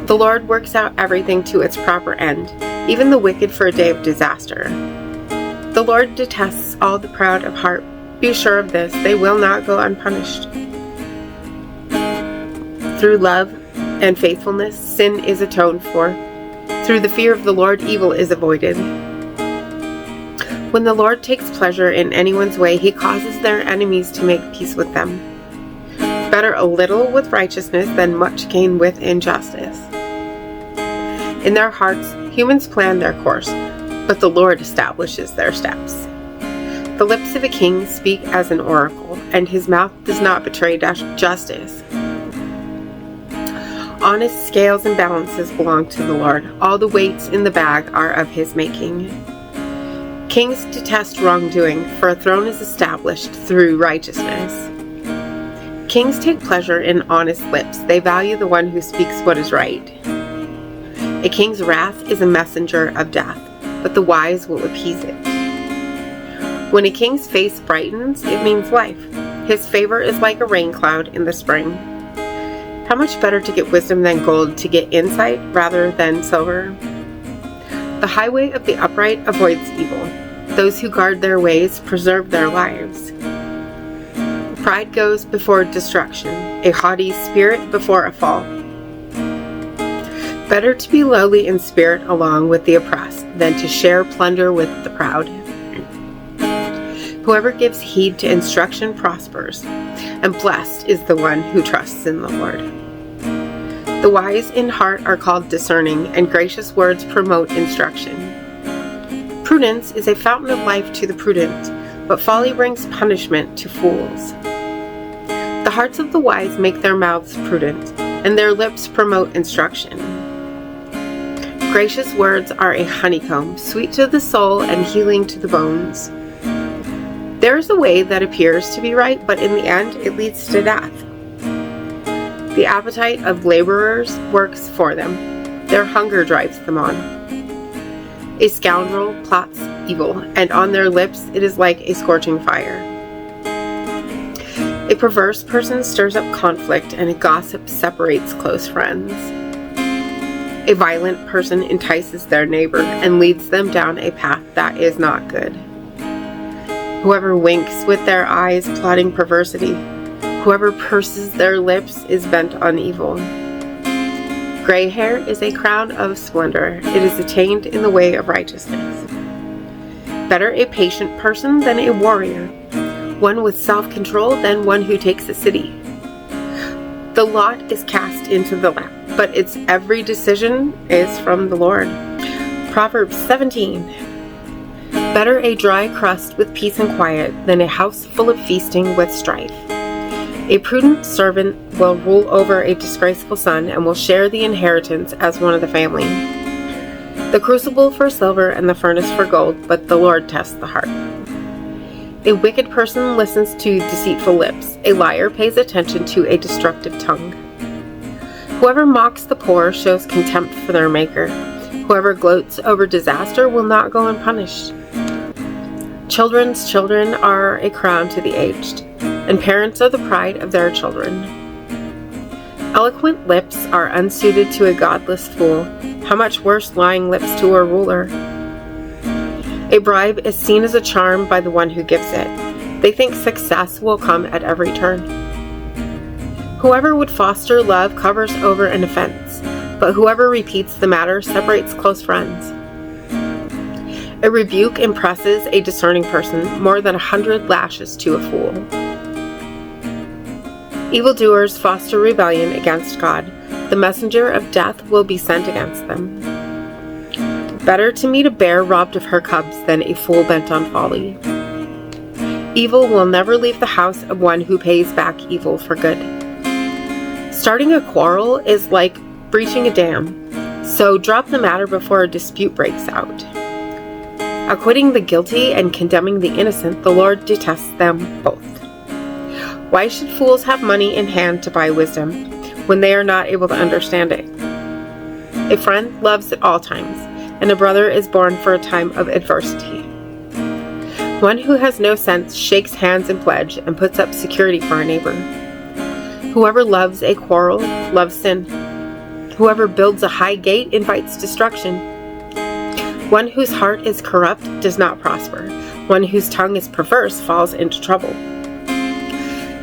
The Lord works out everything to its proper end, even the wicked for a day of disaster. The Lord detests all the proud of heart. Be sure of this, they will not go unpunished. Through love and faithfulness, sin is atoned for. Through the fear of the Lord, evil is avoided. When the Lord takes pleasure in anyone's way, he causes their enemies to make peace with them. Better a little with righteousness than much gain with injustice. In their hearts, humans plan their course, but the Lord establishes their steps. The lips of a king speak as an oracle, and his mouth does not betray justice. Honest scales and balances belong to the Lord. All the weights in the bag are of his making. Kings detest wrongdoing, for a throne is established through righteousness. Kings take pleasure in honest lips. They value the one who speaks what is right. A king's wrath is a messenger of death, but the wise will appease it. When a king's face brightens, it means life. His favor is like a rain cloud in the spring. How much better to get wisdom than gold, to get insight rather than silver? The highway of the upright avoids evil. Those who guard their ways preserve their lives. Pride goes before destruction, a haughty spirit before a fall. Better to be lowly in spirit along with the oppressed than to share plunder with the proud. Whoever gives heed to instruction prospers, and blessed is the one who trusts in the Lord. The wise in heart are called discerning, and gracious words promote instruction. Prudence is a fountain of life to the prudent, but folly brings punishment to fools. The hearts of the wise make their mouths prudent, and their lips promote instruction. Gracious words are a honeycomb, sweet to the soul and healing to the bones. There is a way that appears to be right, but in the end it leads to death. The appetite of laborers works for them. Their hunger drives them on. A scoundrel plots evil, and on their lips it is like a scorching fire. A perverse person stirs up conflict, and a gossip separates close friends. A violent person entices their neighbor and leads them down a path that is not good. Whoever winks with their eyes, plotting perversity. Whoever purses their lips is bent on evil. Gray hair is a crown of splendor. It is attained in the way of righteousness. Better a patient person than a warrior, one with self-control than one who takes a city. The lot is cast into the lap, but its every decision is from the Lord. Proverbs 17. Better a dry crust with peace and quiet than a house full of feasting with strife. A prudent servant will rule over a disgraceful son and will share the inheritance as one of the family. The crucible for silver and the furnace for gold, but the Lord tests the heart. A wicked person listens to deceitful lips. A liar pays attention to a destructive tongue. Whoever mocks the poor shows contempt for their maker. Whoever gloats over disaster will not go unpunished. Children's children are a crown to the aged, and parents are the pride of their children. Eloquent lips are unsuited to a godless fool. How much worse lying lips to a ruler? A bribe is seen as a charm by the one who gives it. They think success will come at every turn. Whoever would foster love covers over an offense, but whoever repeats the matter separates close friends. A rebuke impresses a discerning person more than 100 lashes to a fool. Evildoers foster rebellion against God. The messenger of death will be sent against them. Better to meet a bear robbed of her cubs than a fool bent on folly. Evil will never leave the house of one who pays back evil for good. Starting a quarrel is like breaching a dam, so drop the matter before a dispute breaks out. Acquitting the guilty and condemning the innocent, the Lord detests them both. Why should fools have money in hand to buy wisdom when they are not able to understand it? A friend loves at all times, and a brother is born for a time of adversity. One who has no sense shakes hands in pledge and puts up security for a neighbor. Whoever loves a quarrel loves sin. Whoever builds a high gate invites destruction. One whose heart is corrupt does not prosper. One whose tongue is perverse falls into trouble.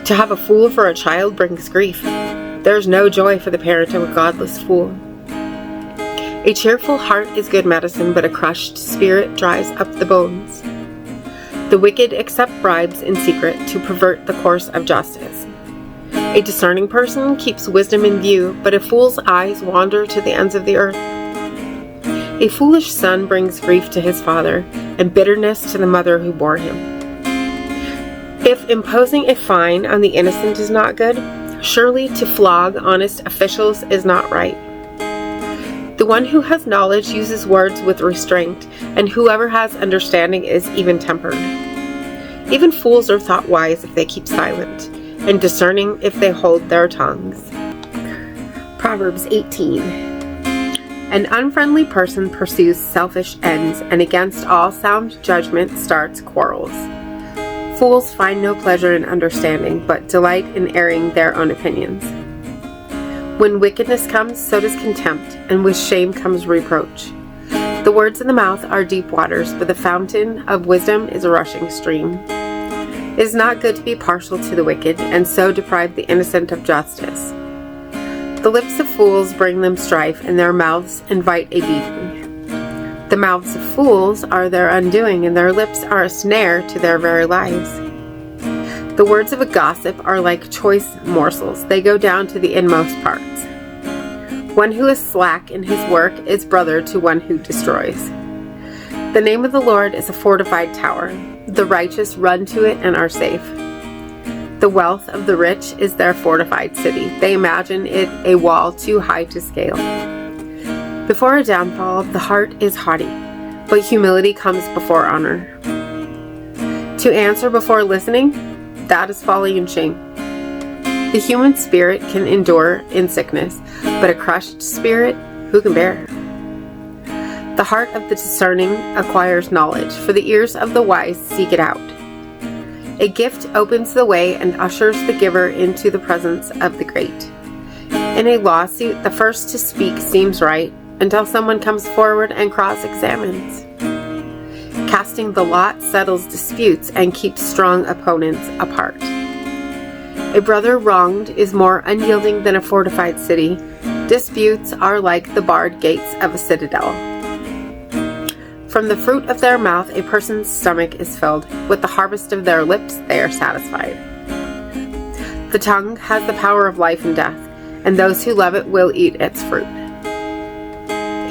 To have a fool for a child brings grief. There is no joy for the parent of a godless fool. A cheerful heart is good medicine, but a crushed spirit dries up the bones. The wicked accept bribes in secret to pervert the course of justice. A discerning person keeps wisdom in view, but a fool's eyes wander to the ends of the earth. A foolish son brings grief to his father, and bitterness to the mother who bore him. If imposing a fine on the innocent is not good, surely to flog honest officials is not right. The one who has knowledge uses words with restraint, and whoever has understanding is even-tempered. Even fools are thought wise if they keep silent, and discerning if they hold their tongues. Proverbs 18. An unfriendly person pursues selfish ends, and against all sound judgment starts quarrels. Fools find no pleasure in understanding, but delight in airing their own opinions. When wickedness comes, so does contempt, and with shame comes reproach. The words in the mouth are deep waters, but the fountain of wisdom is a rushing stream. It is not good to be partial to the wicked, and so deprive the innocent of justice. The lips of fools bring them strife, and their mouths invite a beating. The mouths of fools are their undoing, and their lips are a snare to their very lives. The words of a gossip are like choice morsels. They go down to the inmost parts. One who is slack in his work is brother to one who destroys. The name of the Lord is a fortified tower. The righteous run to it and are safe. The wealth of the rich is their fortified city. They imagine it a wall too high to scale. Before a downfall, the heart is haughty, but humility comes before honor. To answer before listening, that is folly and shame. The human spirit can endure in sickness, but a crushed spirit, who can bear? The heart of the discerning acquires knowledge, for the ears of the wise seek it out. A gift opens the way and ushers the giver into the presence of the great. In a lawsuit, the first to speak seems right until someone comes forward and cross-examines. Casting the lot settles disputes and keeps strong opponents apart. A brother wronged is more unyielding than a fortified city. Disputes are like the barred gates of a citadel. From the fruit of their mouth a person's stomach is filled. With the harvest of their lips they are satisfied. The tongue has the power of life and death, and those who love it will eat its fruit.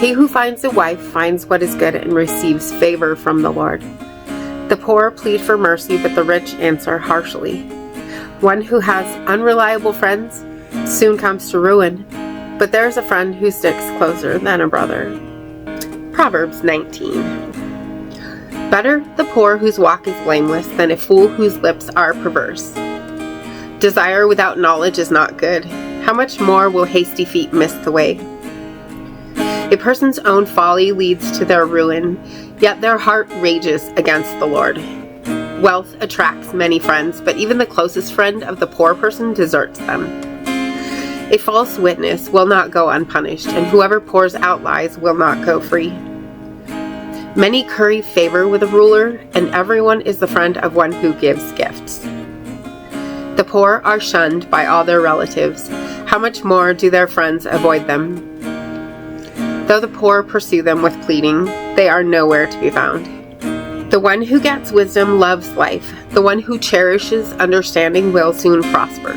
He who finds a wife finds what is good and receives favor from the Lord. The poor plead for mercy, but the rich answer harshly. One who has unreliable friends soon comes to ruin, but there is a friend who sticks closer than a brother. Proverbs 19. Better the poor whose walk is blameless than a fool whose lips are perverse. Desire without knowledge is not good. How much more will hasty feet miss the way? A person's own folly leads to their ruin, yet their heart rages against the Lord. Wealth attracts many friends, but even the closest friend of the poor person deserts them. A false witness will not go unpunished, and whoever pours out lies will not go free. Many curry favor with a ruler, and everyone is the friend of one who gives gifts. The poor are shunned by all their relatives. How much more do their friends avoid them? Though the poor pursue them with pleading, they are nowhere to be found. The one who gets wisdom loves life. The one who cherishes understanding will soon prosper.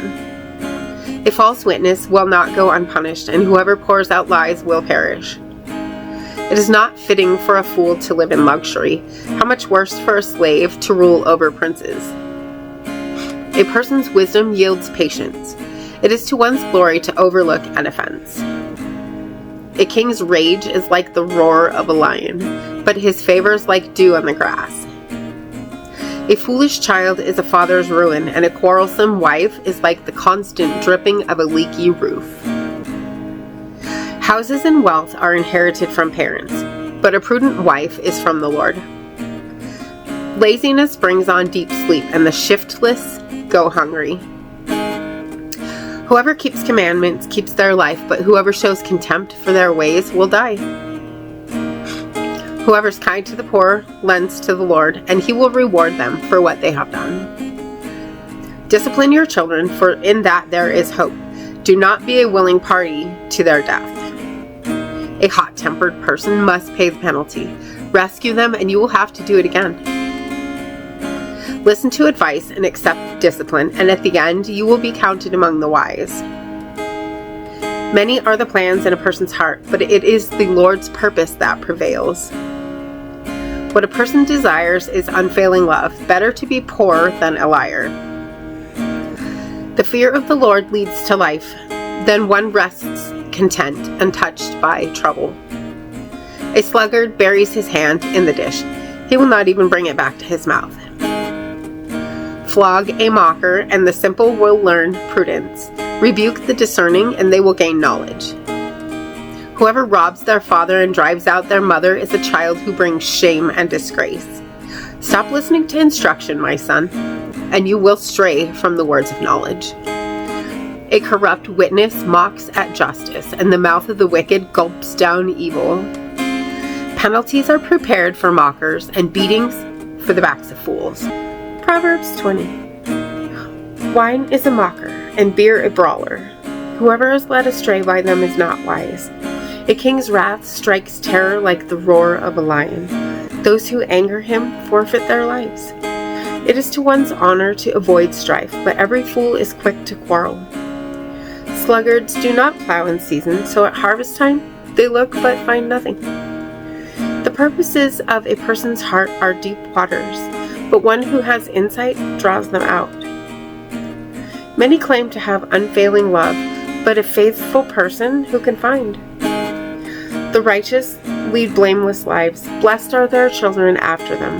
A false witness will not go unpunished, and whoever pours out lies will perish. It is not fitting for a fool to live in luxury. How much worse for a slave to rule over princes? A person's wisdom yields patience. It is to one's glory to overlook an offense. A king's rage is like the roar of a lion, but his favor is like dew on the grass. A foolish child is a father's ruin, and a quarrelsome wife is like the constant dripping of a leaky roof. Houses and wealth are inherited from parents, but a prudent wife is from the Lord. Laziness brings on deep sleep, and the shiftless go hungry. Whoever keeps commandments keeps their life, but whoever shows contempt for their ways will die. Whoever is kind to the poor lends to the Lord, and he will reward them for what they have done. Discipline your children, for in that there is hope. Do not be a willing party to their death. A hot-tempered person must pay the penalty. Rescue them, and you will have to do it again. Listen to advice and accept discipline, and at the end you will be counted among the wise. Many are the plans in a person's heart, but it is the Lord's purpose that prevails. What a person desires is unfailing love. Better to be poor than a liar. The fear of the Lord leads to life. Then one rests content, untouched by trouble. A sluggard buries his hand in the dish. He will not even bring it back to his mouth. Flog a mocker, and the simple will learn prudence. Rebuke the discerning, and they will gain knowledge. Whoever robs their father and drives out their mother is a child who brings shame and disgrace. Stop listening to instruction, my son, and you will stray from the words of knowledge. A corrupt witness mocks at justice, and the mouth of the wicked gulps down evil. Penalties are prepared for mockers, and beatings for the backs of fools. Proverbs 20. Wine is a mocker, and beer a brawler. Whoever is led astray by them is not wise. A king's wrath strikes terror like the roar of a lion. Those who anger him forfeit their lives. It is to one's honor to avoid strife, but every fool is quick to quarrel. Sluggards do not plow in season, so at harvest time they look but find nothing. The purposes of a person's heart are deep waters, but one who has insight draws them out. Many claim to have unfailing love, but a faithful person who can find? The righteous lead blameless lives. Blessed are their children after them.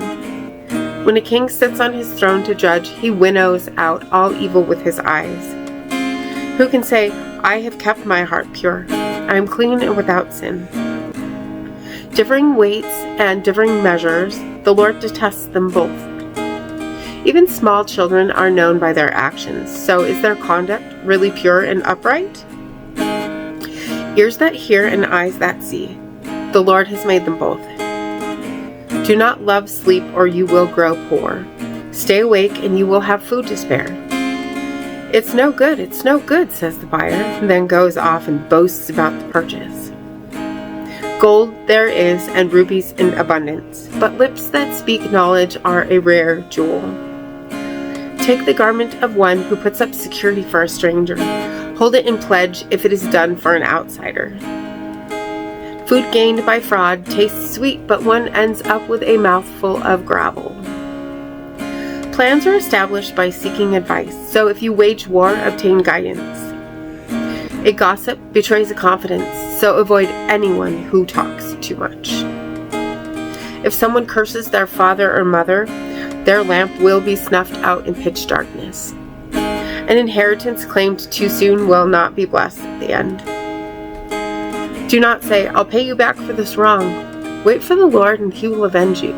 When a king sits on his throne to judge, he winnows out all evil with his eyes. Who can say, I have kept my heart pure. I am clean and without sin. Differing weights and differing measures, the Lord detests them both. Even small children are known by their actions, so is their conduct really pure and upright? Ears that hear and eyes that see, the Lord has made them both. Do not love sleep, or you will grow poor. Stay awake, and you will have food to spare. It's no good, says the buyer, then goes off and boasts about the purchase. Gold there is, and rubies in abundance, but lips that speak knowledge are a rare jewel. Take the garment of one who puts up security for a stranger. Hold it in pledge if it is done for an outsider. Food gained by fraud tastes sweet, but one ends up with a mouthful of gravel. Plans are established by seeking advice, so if you wage war, obtain guidance. A gossip betrays a confidence, so avoid anyone who talks too much. If someone curses their father or mother, their lamp will be snuffed out in pitch darkness. An inheritance claimed too soon will not be blessed at the end. Do not say, "I'll pay you back for this wrong." Wait for the Lord, and he will avenge you.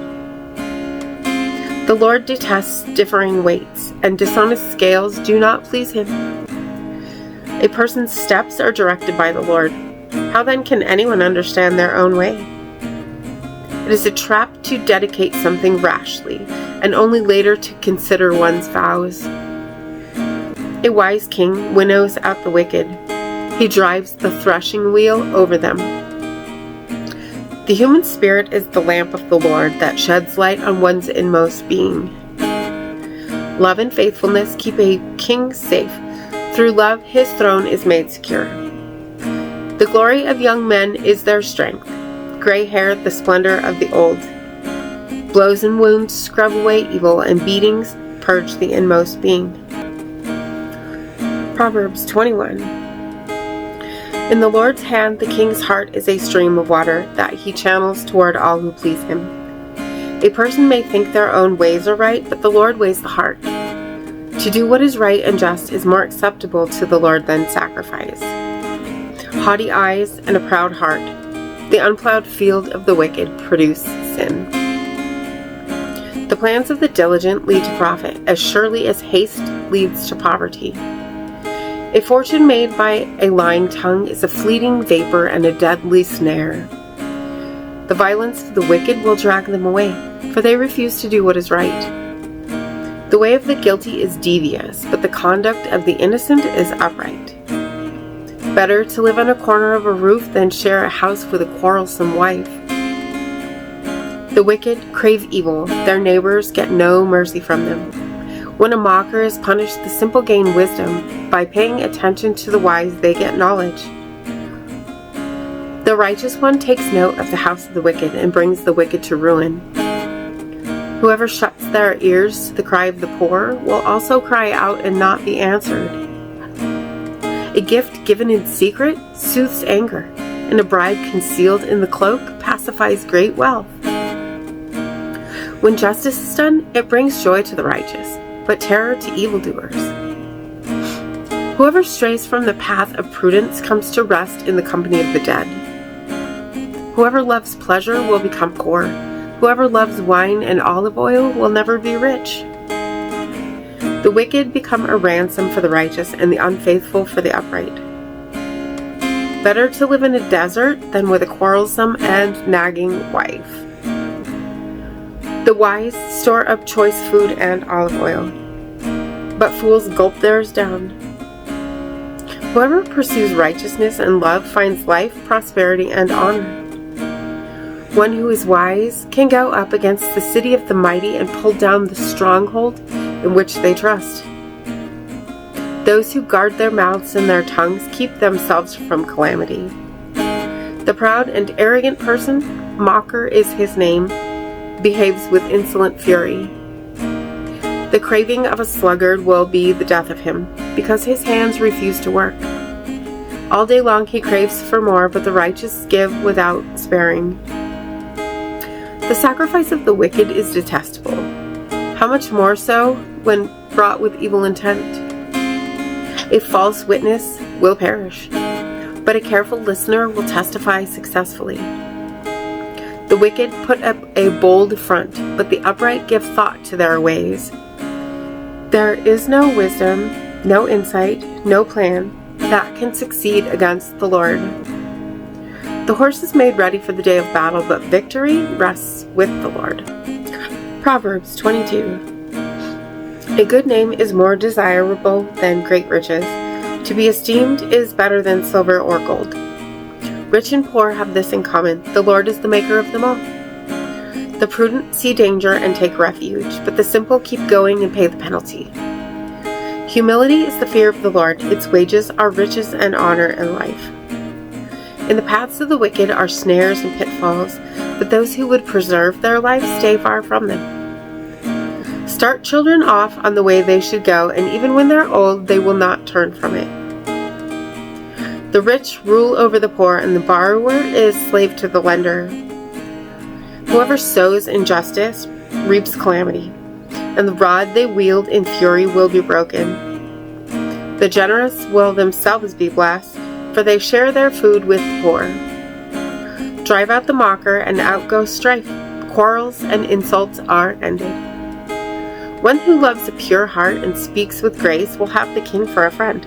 The Lord detests differing weights, and dishonest scales do not please him. A person's steps are directed by the Lord. How then can anyone understand their own way? It is a trap to dedicate something rashly, and only later to consider one's vows. A wise king winnows out the wicked. He drives the threshing wheel over them. The human spirit is the lamp of the Lord that sheds light on one's inmost being. Love and faithfulness keep a king safe. Through love, his throne is made secure. The glory of young men is their strength. Gray hair, the splendor of the old. Blows and wounds scrub away evil, and beatings purge the inmost being. Proverbs 21. In the Lord's hand, the king's heart is a stream of water that he channels toward all who please him. A person may think their own ways are right, but the Lord weighs the heart. To do what is right and just is more acceptable to the Lord than sacrifice. Haughty eyes and a proud heart, the unplowed field of the wicked, produce sin. The plans of the diligent lead to profit, as surely as haste leads to poverty. A fortune made by a lying tongue is a fleeting vapor and a deadly snare. The violence of the wicked will drag them away, for they refuse to do what is right. The way of the guilty is devious, but the conduct of the innocent is upright. Better to live on a corner of a roof than share a house with a quarrelsome wife. The wicked crave evil, their neighbors get no mercy from them. When a mocker is punished, the simple gain wisdom. By paying attention to the wise, they get knowledge. The righteous one takes note of the house of the wicked and brings the wicked to ruin. Whoever shuts their ears to the cry of the poor will also cry out and not be answered. A gift given in secret soothes anger, and a bribe concealed in the cloak pacifies great wealth. When justice is done, it brings joy to the righteous, but terror to evildoers. Whoever strays from the path of prudence comes to rest in the company of the dead. Whoever loves pleasure will become poor. Whoever loves wine and olive oil will never be rich. The wicked become a ransom for the righteous, and the unfaithful for the upright. Better to live in a desert than with a quarrelsome and nagging wife. The wise store up choice food and olive oil, but fools gulp theirs down. Whoever pursues righteousness and love finds life, prosperity, and honor. One who is wise can go up against the city of the mighty and pull down the stronghold in which they trust. Those who guard their mouths and their tongues keep themselves from calamity. The proud and arrogant person, mocker is his name, behaves with insolent fury. The craving of a sluggard will be the death of him, because his hands refuse to work. All day long he craves for more, but the righteous give without sparing. The sacrifice of the wicked is detestable. How much more so when brought with evil intent? A false witness will perish, but a careful listener will testify successfully. The wicked put up a bold front, but the upright give thought to their ways. There is no wisdom, no insight, no plan that can succeed against the Lord. The horse is made ready for the day of battle, but victory rests with the Lord. Proverbs 22. A good name is more desirable than great riches. To be esteemed is better than silver or gold. Rich and poor have this in common: the Lord is the maker of them all. The prudent see danger and take refuge, but the simple keep going and pay the penalty. Humility is the fear of the Lord. Its wages are riches and honor and life. In the paths of the wicked are snares and pitfalls, but those who would preserve their life stay far from them. Start children off on the way they should go, and even when they're old, they will not turn from it. The rich rule over the poor, and the borrower is slave to the lender. Whoever sows injustice reaps calamity, and the rod they wield in fury will be broken. The generous will themselves be blessed, for they share their food with the poor. Drive out the mocker, and out goes strife. Quarrels and insults are ended. One who loves a pure heart and speaks with grace will have the king for a friend.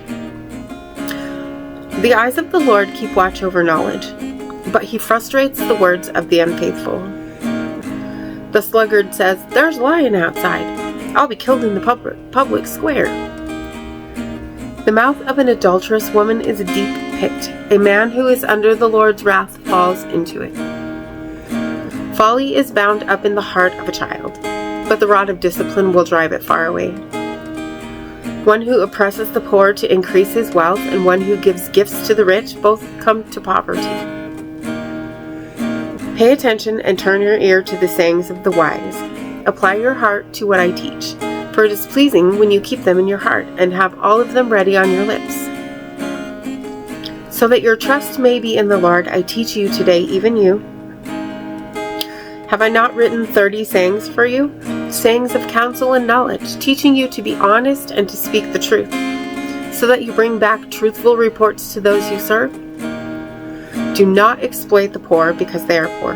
The eyes of the Lord keep watch over knowledge, but he frustrates the words of the unfaithful. The sluggard says, "There's a lion outside. I'll be killed in the public square." The mouth of an adulterous woman is a deep pit. A man who is under the Lord's wrath falls into it. Folly is bound up in the heart of a child, but the rod of discipline will drive it far away. One who oppresses the poor to increase his wealth, and one who gives gifts to the rich, both come to poverty. Pay attention and turn your ear to the sayings of the wise. Apply your heart to what I teach, for it is pleasing when you keep them in your heart and have all of them ready on your lips. So that your trust may be in the Lord, I teach you today, even you. Have I not written 30 sayings for you? Sayings of counsel and knowledge, teaching you to be honest and to speak the truth, so that you bring back truthful reports to those you serve? Do not exploit the poor because they are poor,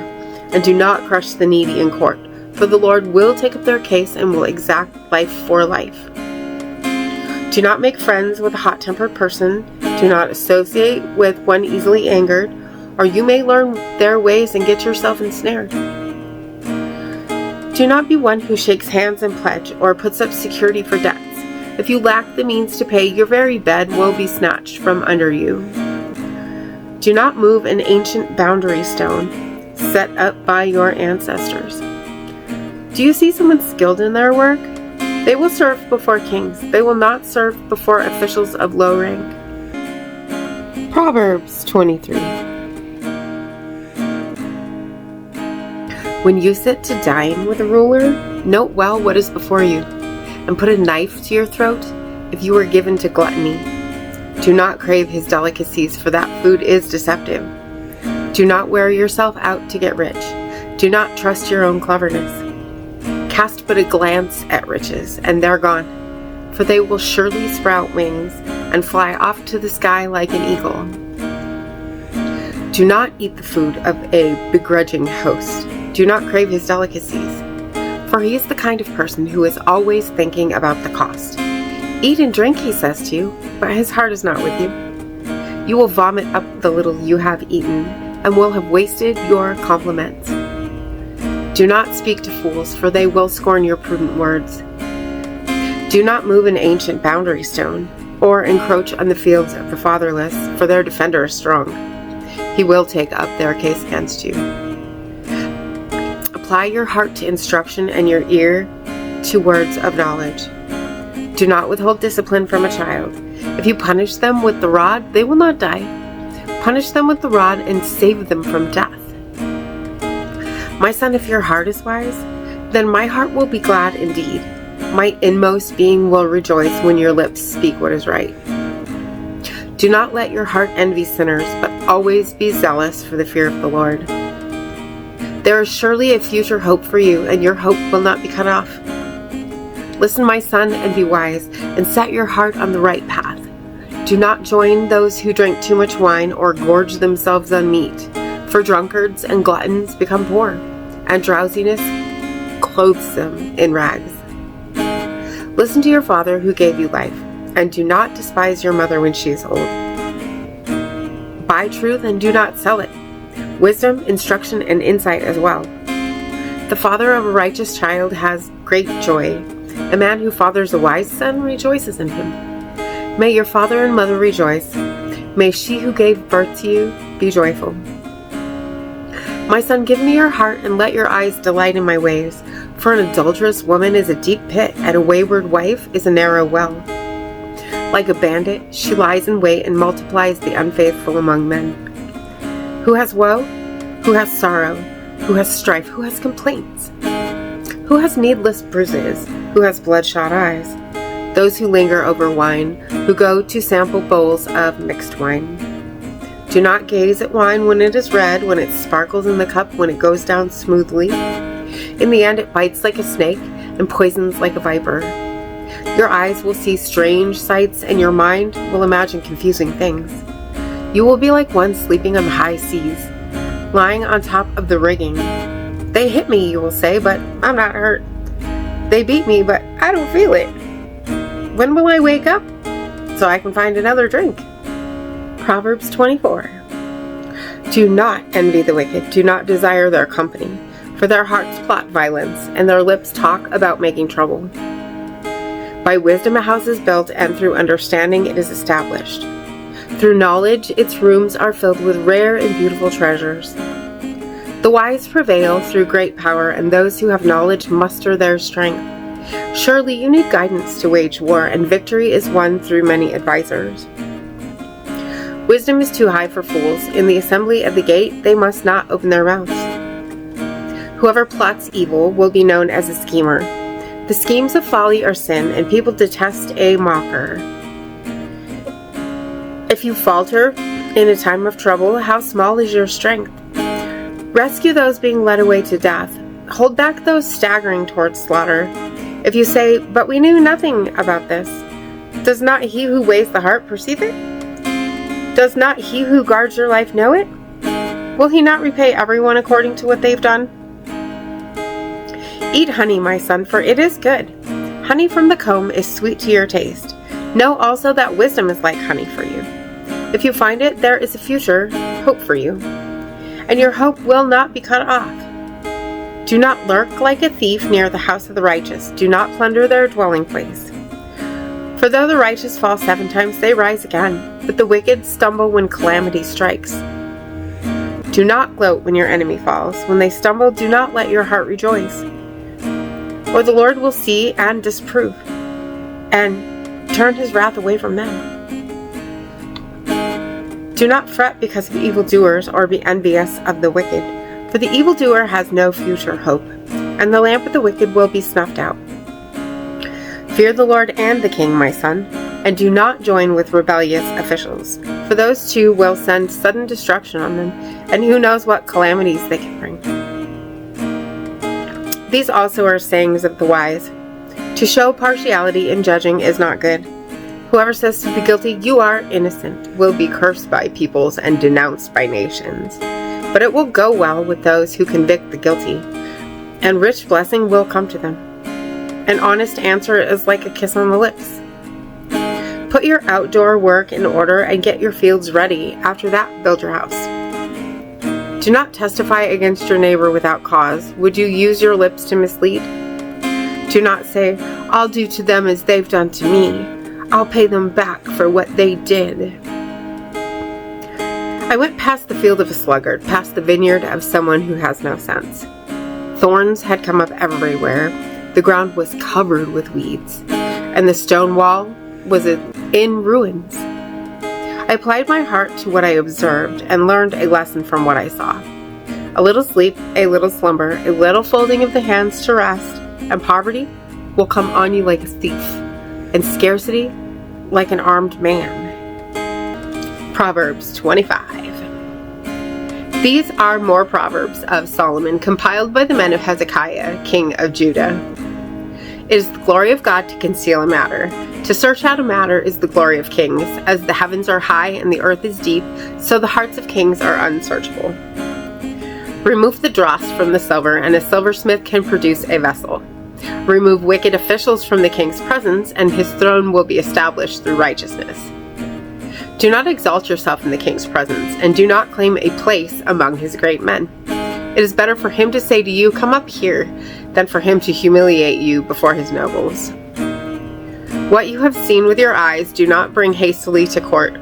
and do not crush the needy in court, for the Lord will take up their case and will exact life for life. Do not make friends with a hot-tempered person. Do not associate with one easily angered, or you may learn their ways and get yourself ensnared. Do not be one who shakes hands in pledge or puts up security for debts. If you lack the means to pay, your very bed will be snatched from under you. Do not move an ancient boundary stone set up by your ancestors. Do you see someone skilled in their work? They will serve before kings. They will not serve before officials of low rank. Proverbs 23. When you sit to dine with a ruler, note well what is before you, and put a knife to your throat if you are given to gluttony. Do not crave his delicacies, for that food is deceptive. Do not wear yourself out to get rich. Do not trust your own cleverness. Cast but a glance at riches, and they're gone, for they will surely sprout wings and fly off to the sky like an eagle. Do not eat the food of a begrudging host. Do not crave his delicacies, for he is the kind of person who is always thinking about the cost. Eat and drink, he says to you, but his heart is not with you. You will vomit up the little you have eaten, and will have wasted your compliments. Do not speak to fools, for they will scorn your prudent words. Do not move an ancient boundary stone, or encroach on the fields of the fatherless, for their defender is strong. He will take up their case against you. Apply your heart to instruction and your ear to words of knowledge. Do not withhold discipline from a child. If you punish them with the rod, they will not die. Punish them with the rod and save them from death. My son, if your heart is wise, then my heart will be glad indeed. My inmost being will rejoice when your lips speak what is right. Do not let your heart envy sinners, but always be zealous for the fear of the Lord. There is surely a future hope for you, and your hope will not be cut off. Listen, my son, and be wise, and set your heart on the right path. Do not join those who drink too much wine or gorge themselves on meat, for drunkards and gluttons become poor, and drowsiness clothes them in rags. Listen to your father who gave you life, and do not despise your mother when she is old. Buy truth and do not sell it. Wisdom, instruction, and insight as well. The father of a righteous child has great joy. A man who fathers a wise son rejoices in him. May your father and mother rejoice. May she who gave birth to you be joyful. My son, give me your heart and let your eyes delight in my ways. For an adulterous woman is a deep pit, and a wayward wife is a narrow well. Like a bandit, she lies in wait and multiplies the unfaithful among men. Who has woe? Who has sorrow? Who has strife? Who has complaints? Who has needless bruises? Who has bloodshot eyes? Those who linger over wine, who go to sample bowls of mixed wine. Do not gaze at wine when it is red, when it sparkles in the cup, when it goes down smoothly. In the end, it bites like a snake and poisons like a viper. Your eyes will see strange sights, and your mind will imagine confusing things. You will be like one sleeping on the high seas, lying on top of the rigging. They hit me, you will say, but I'm not hurt. They beat me, but I don't feel it. When will I wake up so I can find another drink? Proverbs 24. Do not envy the wicked, do not desire their company, for their hearts plot violence, and their lips talk about making trouble. By wisdom a house is built, and through understanding it is established. Through knowledge its rooms are filled with rare and beautiful treasures. The wise prevail through great power, and those who have knowledge muster their strength. Surely you need guidance to wage war, and victory is won through many advisors. Wisdom is too high for fools. In the assembly at the gate they must not open their mouths. Whoever plots evil will be known as a schemer. The schemes of folly are sin, and people detest a mocker. If you falter in a time of trouble, how small is your strength? Rescue those being led away to death. Hold back those staggering towards slaughter. If you say, "But we knew nothing about this," does not he who weighs the heart perceive it? Does not he who guards your life know it? Will he not repay everyone according to what they've done? Eat honey, my son, for it is good. Honey from the comb is sweet to your taste. Know also that wisdom is like honey for you. If you find it, there is a future hope for you, and your hope will not be cut off. Do not lurk like a thief near the house of the righteous. Do not plunder their dwelling place. For though the righteous fall 7 times, they rise again, but the wicked stumble when calamity strikes. Do not gloat when your enemy falls. When they stumble, do not let your heart rejoice. Or the Lord will see and disapprove, and turn his wrath away from them. Do not fret because of evildoers, or be envious of the wicked, for the evildoer has no future hope, and the lamp of the wicked will be snuffed out. Fear the Lord and the king, my son, and do not join with rebellious officials, for those two will send sudden destruction on them, and who knows what calamities they can bring. These also are sayings of the wise. To show partiality in judging is not good. Whoever says to the guilty, "You are innocent," will be cursed by peoples and denounced by nations. But it will go well with those who convict the guilty, and rich blessing will come to them. An honest answer is like a kiss on the lips. Put your outdoor work in order and get your fields ready. After that, build your house. Do not testify against your neighbor without cause. Would you use your lips to mislead? Do not say, "I'll do to them as they've done to me. I'll pay them back for what they did." I went past the field of a sluggard, past the vineyard of someone who has no sense. Thorns had come up everywhere. The ground was covered with weeds, and the stone wall was in ruins. I applied my heart to what I observed and learned a lesson from what I saw. A little sleep, a little slumber, a little folding of the hands to rest, and poverty will come on you like a thief, and scarcity like an armed man. Proverbs 25. These are more Proverbs of Solomon, compiled by the men of Hezekiah, king of Judah. It is the glory of God to conceal a matter. To search out a matter is the glory of kings. As the heavens are high and the earth is deep, so the hearts of kings are unsearchable. Remove the dross from the silver, and a silversmith can produce a vessel. Remove wicked officials from the king's presence, and his throne will be established through righteousness. Do not exalt yourself in the king's presence, and do not claim a place among his great men. It is better for him to say to you, "Come up here," than for him to humiliate you before his nobles. What you have seen with your eyes, do not bring hastily to court.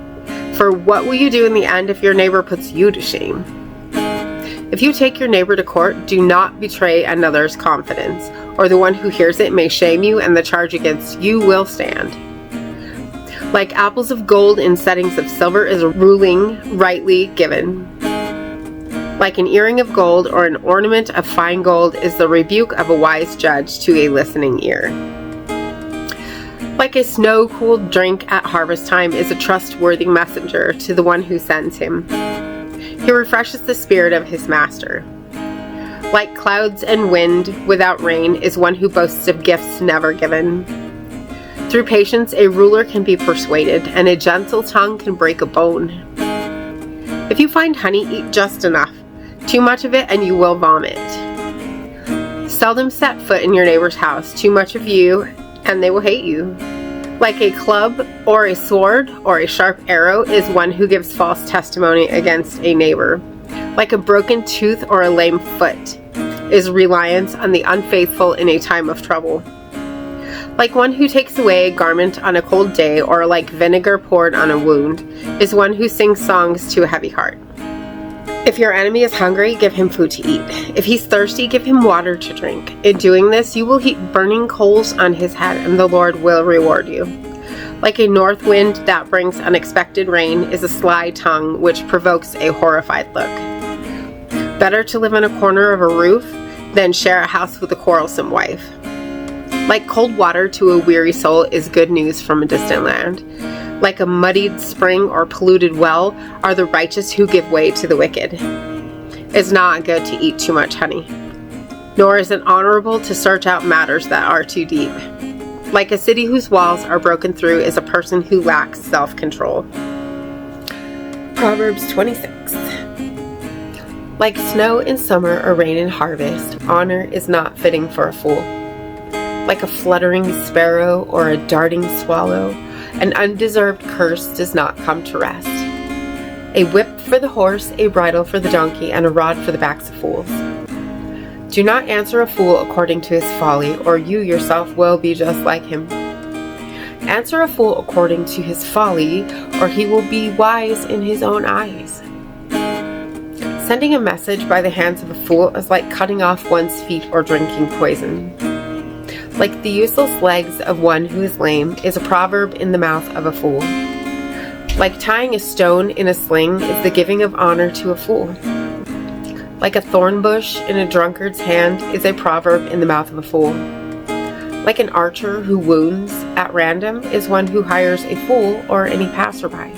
For what will you do in the end if your neighbor puts you to shame? If you take your neighbor to court, do not betray another's confidence, or the one who hears it may shame you, and the charge against you will stand. Like apples of gold in settings of silver is a ruling rightly given. Like an earring of gold or an ornament of fine gold is the rebuke of a wise judge to a listening ear. Like a snow-cooled drink at harvest time is a trustworthy messenger to the one who sends him. He refreshes the spirit of his master. Like clouds and wind without rain is one who boasts of gifts never given. Through patience, a ruler can be persuaded, and a gentle tongue can break a bone. If you find honey, eat just enough. Too much of it and you will vomit. Seldom set foot in your neighbor's house. Too much of you and they will hate you. Like a club or a sword or a sharp arrow is one who gives false testimony against a neighbor. Like a broken tooth or a lame foot is reliance on the unfaithful in a time of trouble. Like one who takes away a garment on a cold day, or like vinegar poured on a wound, is one who sings songs to a heavy heart. If your enemy is hungry, give him food to eat. If he's thirsty, give him water to drink. In doing this, you will heap burning coals on his head, and the Lord will reward you. Like a north wind that brings unexpected rain is a sly tongue which provokes a horrified look. Better to live in a corner of a roof than share a house with a quarrelsome wife. Like cold water to a weary soul is good news from a distant land. Like a muddied spring or polluted well are the righteous who give way to the wicked. It's not good to eat too much honey, nor is it honorable to search out matters that are too deep. Like a city whose walls are broken through is a person who lacks self-control. Proverbs 26. Like snow in summer or rain in harvest, honor is not fitting for a fool. Like a fluttering sparrow or a darting swallow, an undeserved curse does not come to rest. A whip for the horse, a bridle for the donkey, and a rod for the backs of fools. Do not answer a fool according to his folly, or you yourself will be just like him. Answer a fool according to his folly, or he will be wise in his own eyes. Sending a message by the hands of a fool is like cutting off one's feet or drinking poison. Like the useless legs of one who is lame is a proverb in the mouth of a fool. Like tying a stone in a sling is the giving of honor to a fool. Like a thorn bush in a drunkard's hand is a proverb in the mouth of a fool. Like an archer who wounds at random is one who hires a fool or any passerby.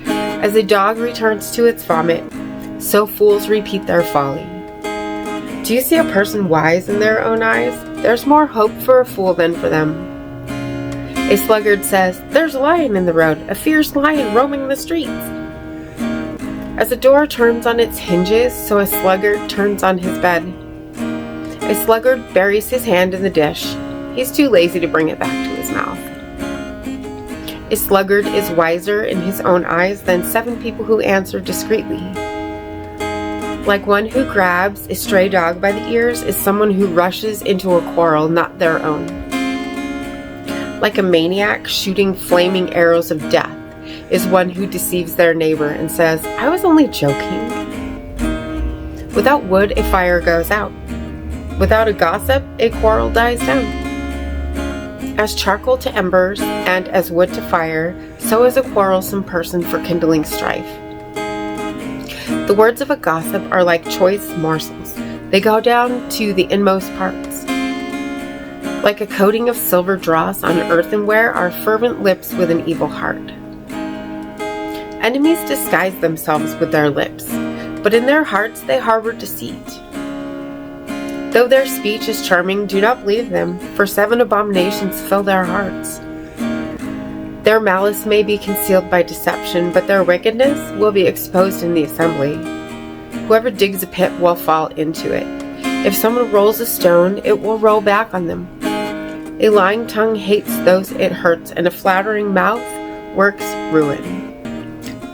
As a dog returns to its vomit, so fools repeat their folly. Do you see a person wise in their own eyes? There's more hope for a fool than for them. A sluggard says, "There's a lion in the road, a fierce lion roaming the streets." As a door turns on its hinges, so a sluggard turns on his bed. A sluggard buries his hand in the dish. He's too lazy to bring it back to his mouth. A sluggard is wiser in his own eyes than 7 people who answer discreetly. Like one who grabs a stray dog by the ears is someone who rushes into a quarrel not their own. Like a maniac shooting flaming arrows of death is one who deceives their neighbor and says, "I was only joking." Without wood, a fire goes out. Without a gossip, a quarrel dies down. As charcoal to embers and as wood to fire, so is a quarrelsome person for kindling strife. The words of a gossip are like choice morsels. They go down to the inmost parts. Like a coating of silver dross on earthenware are fervent lips with an evil heart. Enemies disguise themselves with their lips, but in their hearts they harbor deceit. Though their speech is charming, do not believe them, for 7 abominations fill their hearts. Their malice may be concealed by deception, but their wickedness will be exposed in the assembly. Whoever digs a pit will fall into it. If someone rolls a stone, it will roll back on them. A lying tongue hates those it hurts, and a flattering mouth works ruin.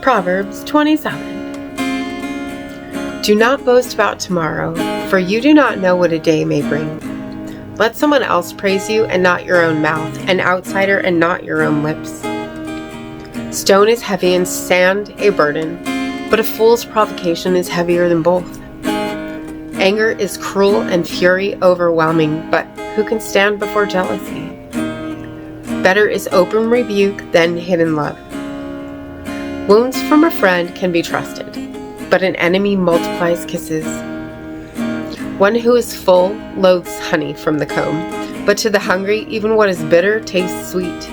Proverbs 27. Do not boast about tomorrow, for you do not know what a day may bring. Let someone else praise you and not your own mouth, an outsider and not your own lips. Stone is heavy and sand a burden, but a fool's provocation is heavier than both. Anger is cruel and fury overwhelming, but who can stand before jealousy? Better is open rebuke than hidden love. Wounds from a friend can be trusted, but an enemy multiplies kisses. One who is full loathes honey from the comb, but to the hungry, even what is bitter tastes sweet.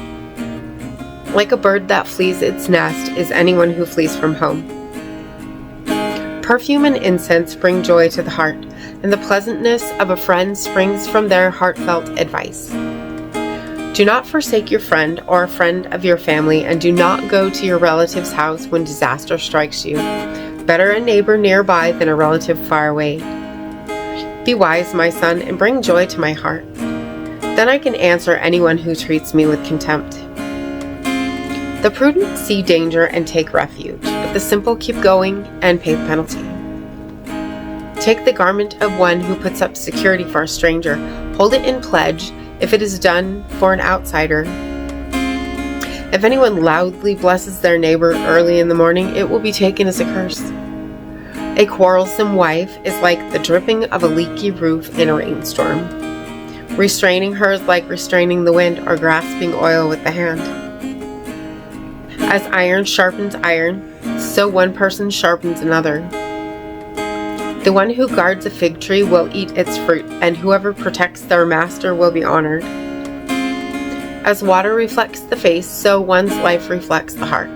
Like a bird that flees its nest is anyone who flees from home. Perfume and incense bring joy to the heart, and the pleasantness of a friend springs from their heartfelt advice. Do not forsake your friend or a friend of your family, and do not go to your relative's house when disaster strikes you. Better a neighbor nearby than a relative far away. Be wise, my son, and bring joy to my heart. Then I can answer anyone who treats me with contempt. The prudent see danger and take refuge, but the simple keep going and pay the penalty. Take the garment of one who puts up security for a stranger. Hold it in pledge if it is done for an outsider. If anyone loudly blesses their neighbor early in the morning, it will be taken as a curse. A quarrelsome wife is like the dripping of a leaky roof in a rainstorm. Restraining her is like restraining the wind or grasping oil with the hand. As iron sharpens iron, so one person sharpens another. The one who guards a fig tree will eat its fruit, and whoever protects their master will be honored. As water reflects the face, so one's life reflects the heart.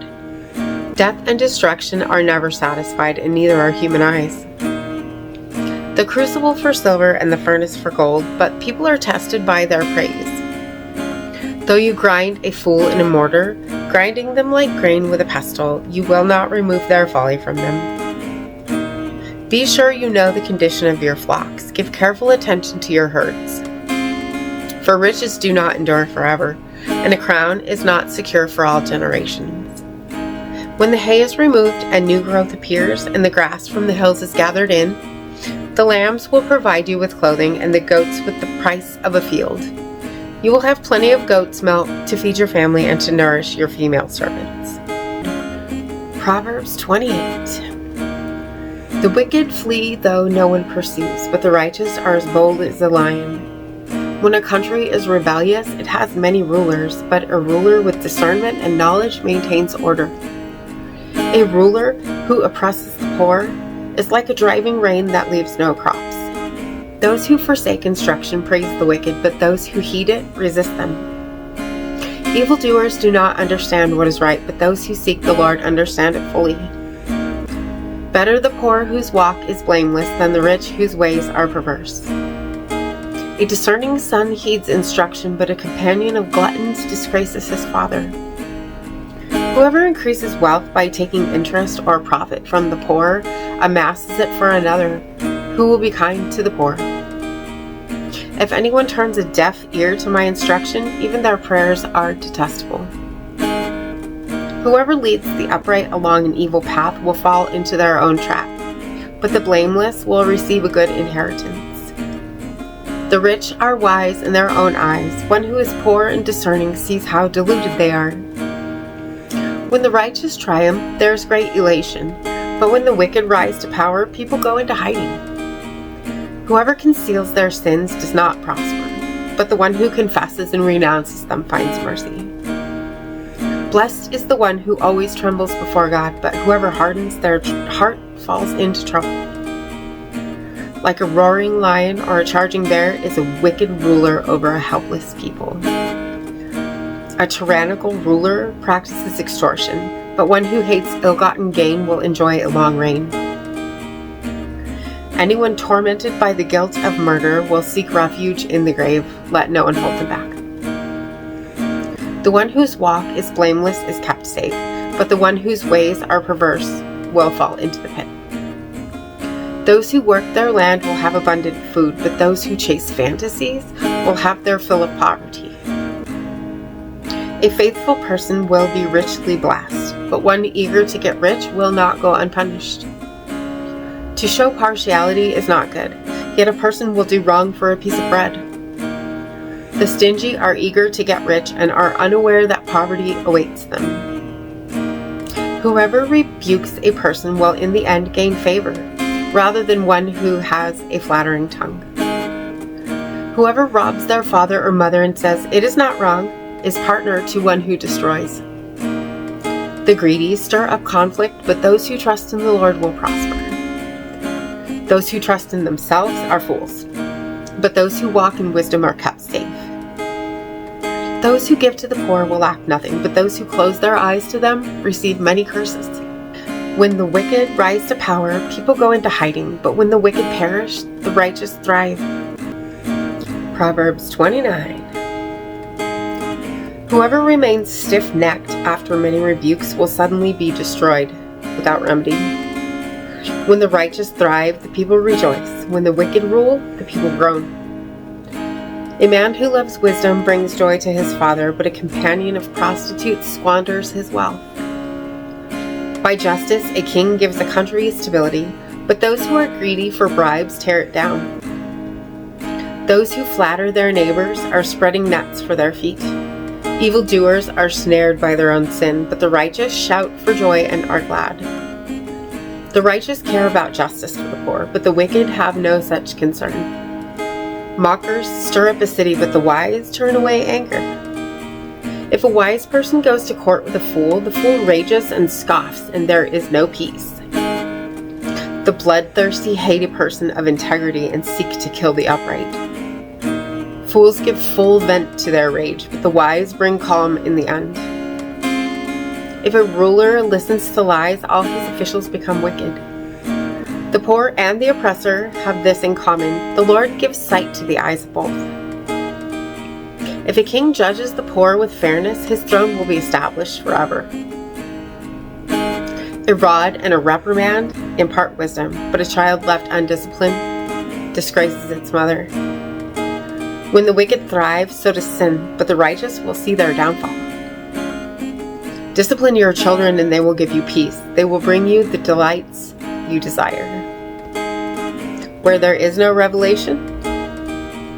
Death and destruction are never satisfied, and neither are human eyes. The crucible for silver and the furnace for gold, but people are tested by their praise. Though you grind a fool in a mortar, grinding them like grain with a pestle, you will not remove their folly from them. Be sure you know the condition of your flocks. Give careful attention to your herds. For riches do not endure forever, and a crown is not secure for all generations. When the hay is removed and new growth appears, and the grass from the hills is gathered in, the lambs will provide you with clothing, and the goats with the price of a field. You will have plenty of goat's milk to feed your family and to nourish your female servants. Proverbs 28. The wicked flee though no one pursues, but the righteous are as bold as a lion. When a country is rebellious, it has many rulers, but a ruler with discernment and knowledge maintains order. A ruler who oppresses the poor is like a driving rain that leaves no crops. Those who forsake instruction praise the wicked, but those who heed it resist them. Evildoers do not understand what is right, but those who seek the Lord understand it fully. Better the poor whose walk is blameless than the rich whose ways are perverse. A discerning son heeds instruction, but a companion of gluttons disgraces his father. Whoever increases wealth by taking interest or profit from the poor amasses it for another, who will be kind to the poor. If anyone turns a deaf ear to my instruction, even their prayers are detestable. Whoever leads the upright along an evil path will fall into their own trap, but the blameless will receive a good inheritance. The rich are wise in their own eyes. One who is poor and discerning sees how deluded they are. When the righteous triumph, there is great elation, but when the wicked rise to power, people go into hiding. Whoever conceals their sins does not prosper, but the one who confesses and renounces them finds mercy. Blessed is the one who always trembles before God, but whoever hardens their heart falls into trouble. Like a roaring lion or a charging bear is a wicked ruler over a helpless people. A tyrannical ruler practices extortion, but one who hates ill-gotten gain will enjoy a long reign. Anyone tormented by the guilt of murder will seek refuge in the grave. Let no one hold him back. The one whose walk is blameless is kept safe, but the one whose ways are perverse will fall into the pit. Those who work their land will have abundant food, but those who chase fantasies will have their fill of poverty. A faithful person will be richly blessed, but one eager to get rich will not go unpunished. To show partiality is not good, yet a person will do wrong for a piece of bread. The stingy are eager to get rich and are unaware that poverty awaits them. Whoever rebukes a person will in the end gain favor, rather than one who has a flattering tongue. Whoever robs their father or mother and says, "It is not wrong," is partner to one who destroys. The greedy stir up conflict, but those who trust in the Lord will prosper. Those who trust in themselves are fools, but those who walk in wisdom are kept safe. Those who give to the poor will lack nothing, but those who close their eyes to them receive many curses. When the wicked rise to power, people go into hiding, but when the wicked perish, the righteous thrive. Proverbs 29. Whoever remains stiff-necked after many rebukes will suddenly be destroyed without remedy. When the righteous thrive, the people rejoice. When the wicked rule, the people groan. A man who loves wisdom brings joy to his father, but a companion of prostitutes squanders his wealth. By justice, a king gives a country stability, but those who are greedy for bribes tear it down. Those who flatter their neighbors are spreading nets for their feet. Evildoers are snared by their own sin, but the righteous shout for joy and are glad. The righteous care about justice for the poor, but the wicked have no such concern. Mockers stir up a city, but the wise turn away anger. If a wise person goes to court with the fool rages and scoffs, and there is no peace. The bloodthirsty hate a person of integrity and seek to kill the upright. Fools give full vent to their rage, but the wise bring calm in the end. If a ruler listens to lies, all his officials become wicked. The poor and the oppressor have this in common: the Lord gives sight to the eyes of both. If a king judges the poor with fairness, his throne will be established forever. A rod and a reprimand impart wisdom, but a child left undisciplined disgraces its mother. When the wicked thrive, so does sin, but the righteous will see their downfall. Discipline your children and they will give you peace. They will bring you the delights you desire. Where there is no revelation,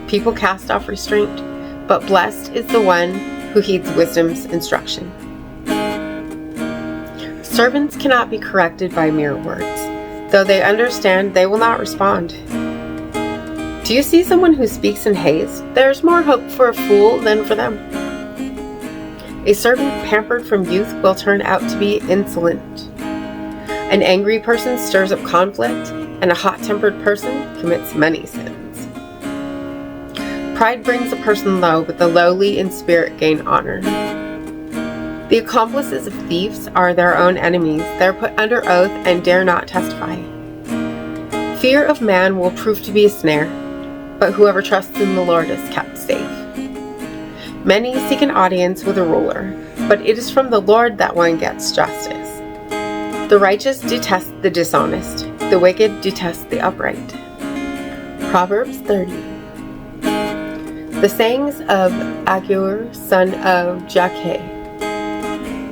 people cast off restraint, but blessed is the one who heeds wisdom's instruction. Servants cannot be corrected by mere words. Though they understand, they will not respond. Do you see someone who speaks in haste? There is more hope for a fool than for them. A servant pampered from youth will turn out to be insolent. An angry person stirs up conflict, and a hot-tempered person commits many sins. Pride brings a person low, but the lowly in spirit gain honor. The accomplices of thieves are their own enemies. They are put under oath and dare not testify. Fear of man will prove to be a snare, but whoever trusts in the Lord is kept safe. Many seek an audience with a ruler, but it is from the Lord that one gets justice. The righteous detest the dishonest, the wicked detest the upright. Proverbs 30. The sayings of Agur, son of Jakeh,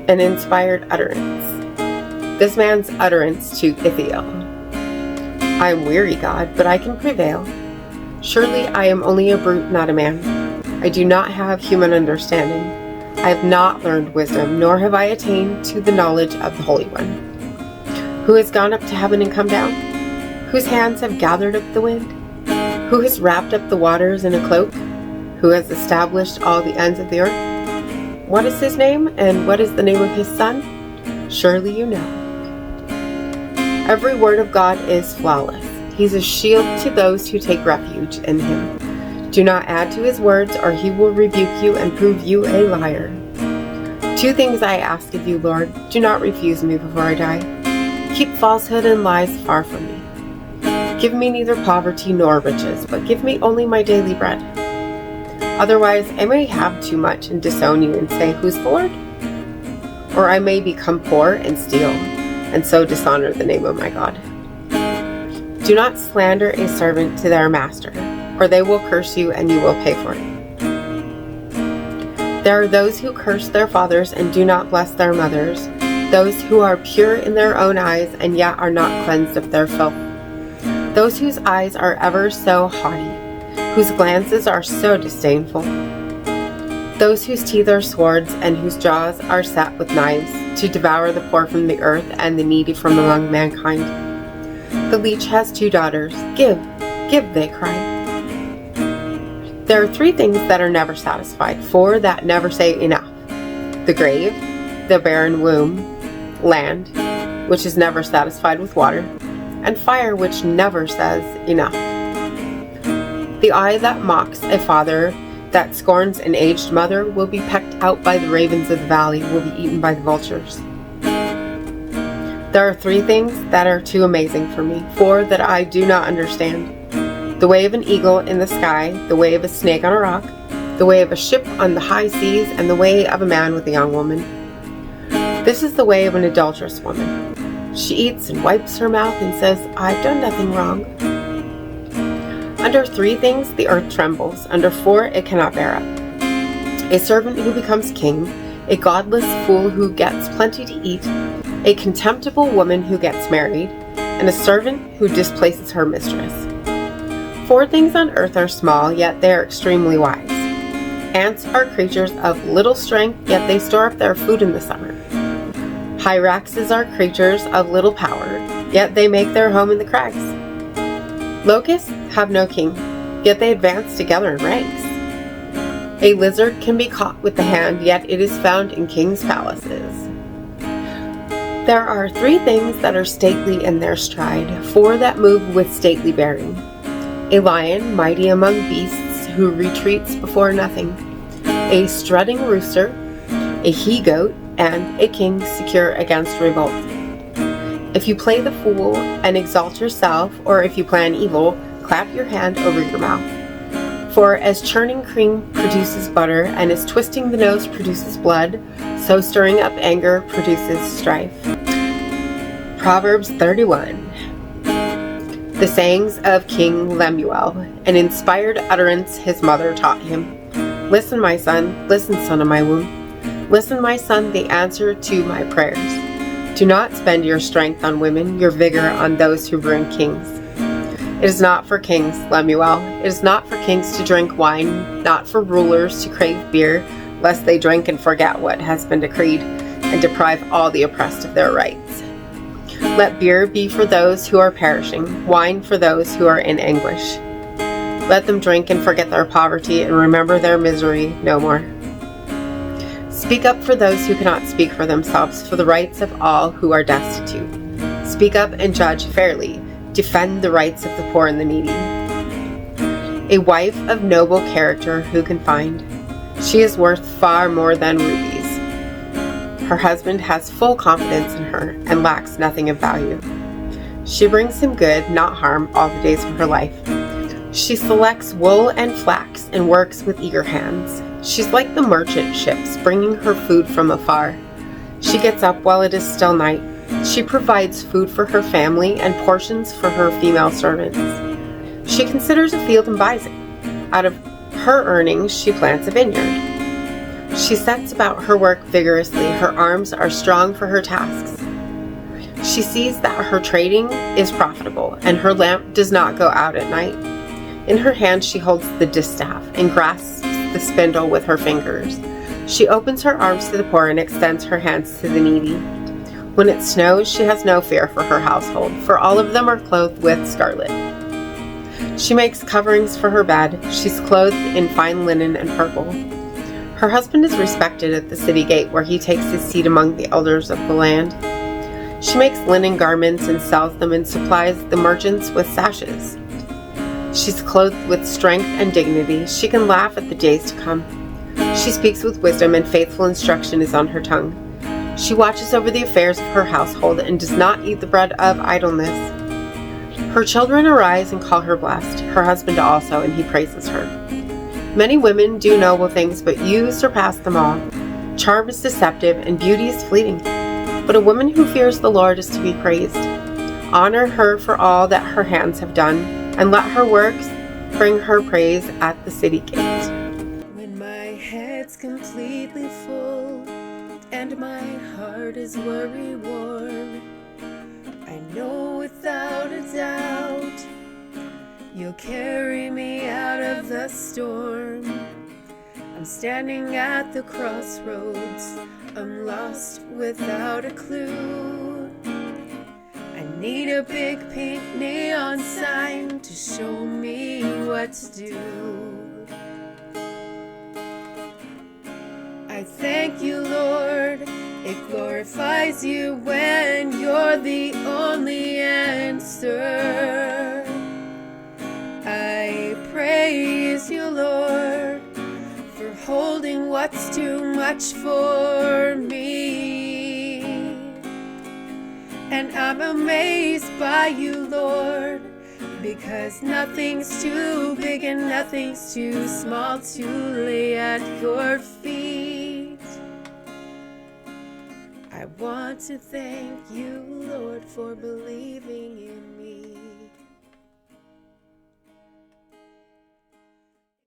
an inspired utterance. This man's utterance to Ithiel. I am weary, God, but I can prevail. Surely I am only a brute, not a man. I do not have human understanding. I have not learned wisdom, nor have I attained to the knowledge of the Holy One. Who has gone up to heaven and come down? Whose hands have gathered up the wind? Who has wrapped up the waters in a cloak? Who has established all the ends of the earth? What is his name, and what is the name of his son? Surely you know. Every word of God is flawless. He's a shield to those who take refuge in him. Do not add to his words, or he will rebuke you and prove you a liar. 2 things I ask of you, Lord. Do not refuse me before I die. Keep falsehood and lies far from me. Give me neither poverty nor riches, but give me only my daily bread. Otherwise, I may have too much and disown you and say, who's the Lord? Or I may become poor and steal, and so dishonor the name of my God. Do not slander a servant to their master, or they will curse you and you will pay for it. There are those who curse their fathers and do not bless their mothers, those who are pure in their own eyes and yet are not cleansed of their filth. Those whose eyes are ever so haughty, whose glances are so disdainful. Those whose teeth are swords and whose jaws are set with knives, to devour the poor from the earth and the needy from among mankind. The leech has 2 daughters. Give, give, they cry. There are 3 things that are never satisfied, 4 that never say enough. The grave, the barren womb, land, which is never satisfied with water, and fire, which never says enough. The eye that mocks a father that scorns an aged mother will be pecked out by the ravens of the valley, will be eaten by the vultures. There are 3 things that are too amazing for me, 4 that I do not understand. The way of an eagle in the sky, the way of a snake on a rock, the way of a ship on the high seas, and the way of a man with a young woman. This is the way of an adulterous woman. She eats and wipes her mouth and says, "I've done nothing wrong." Under 3 things the earth trembles, under 4 it cannot bear up. A servant who becomes king, a godless fool who gets plenty to eat, a contemptible woman who gets married, and a servant who displaces her mistress. 4 things on earth are small, yet they are extremely wise. Ants are creatures of little strength, yet they store up their food in the summer. Hyraxes are creatures of little power, yet they make their home in the crags. Locusts have no king, yet they advance together in ranks. A lizard can be caught with the hand, yet it is found in kings' palaces. There are 3 things that are stately in their stride, 4 that move with stately bearing. A lion, mighty among beasts, who retreats before nothing. A strutting rooster, a he-goat, and a king secure against revolt. If you play the fool and exalt yourself, or if you plan evil, clap your hand over your mouth. For as churning cream produces butter, and as twisting the nose produces blood, so stirring up anger produces strife. Proverbs 31. The sayings of King Lemuel, an inspired utterance his mother taught him. Listen, my son, listen, son of my womb. Listen, my son, the answer to my prayers. Do not spend your strength on women, your vigor on those who ruin kings. It is not for kings, Lemuel. It is not for kings to drink wine, not for rulers to crave beer, lest they drink and forget what has been decreed, and deprive all the oppressed of their rights. Let beer be for those who are perishing, wine for those who are in anguish. Let them drink and forget their poverty and remember their misery no more. Speak up for those who cannot speak for themselves, for the rights of all who are destitute. Speak up and judge fairly. Defend the rights of the poor and the needy. A wife of noble character who can find? She is worth far more than rubies. Her husband has full confidence in her and lacks nothing of value. She brings him good, not harm, all the days of her life. She selects wool and flax and works with eager hands. She's like the merchant ships, bringing her food from afar. She gets up while it is still night. She provides food for her family and portions for her female servants. She considers a field and buys it. Out of her earnings, she plants a vineyard. She sets about her work vigorously. Her arms are strong for her tasks. She sees that her trading is profitable, and her lamp does not go out at night. In her hand she holds the distaff and grasps the spindle with her fingers. She opens her arms to the poor and extends her hands to the needy. When it snows, she has no fear for her household, for all of them are clothed with scarlet. She makes coverings for her bed. She's clothed in fine linen and purple. Her husband is respected at the city gate, where he takes his seat among the elders of the land. She makes linen garments and sells them and supplies the merchants with sashes. She's clothed with strength and dignity. She can laugh at the days to come. She speaks with wisdom, and faithful instruction is on her tongue. She watches over the affairs of her household and does not eat the bread of idleness. Her children arise and call her blessed, her husband also, and he praises her. Many women do noble things, but you surpass them all. Charm is deceptive and beauty is fleeting, but a woman who fears the Lord is to be praised. Honor her for all that her hands have done, and let her works bring her praise at the city gate. When my head's completely full and my heart is worry-worn, I know without a doubt you'll carry me out of the storm. I'm standing at the crossroads, I'm lost without a clue. I need a big pink neon sign to show me what to do. I thank you, Lord, it glorifies you when you're the only answer. I praise you, Lord, withholding what's too much for me. And I'm amazed by you, Lord, because nothing's too big and nothing's too small to lay at your feet. I want to thank you, Lord, for believing in me.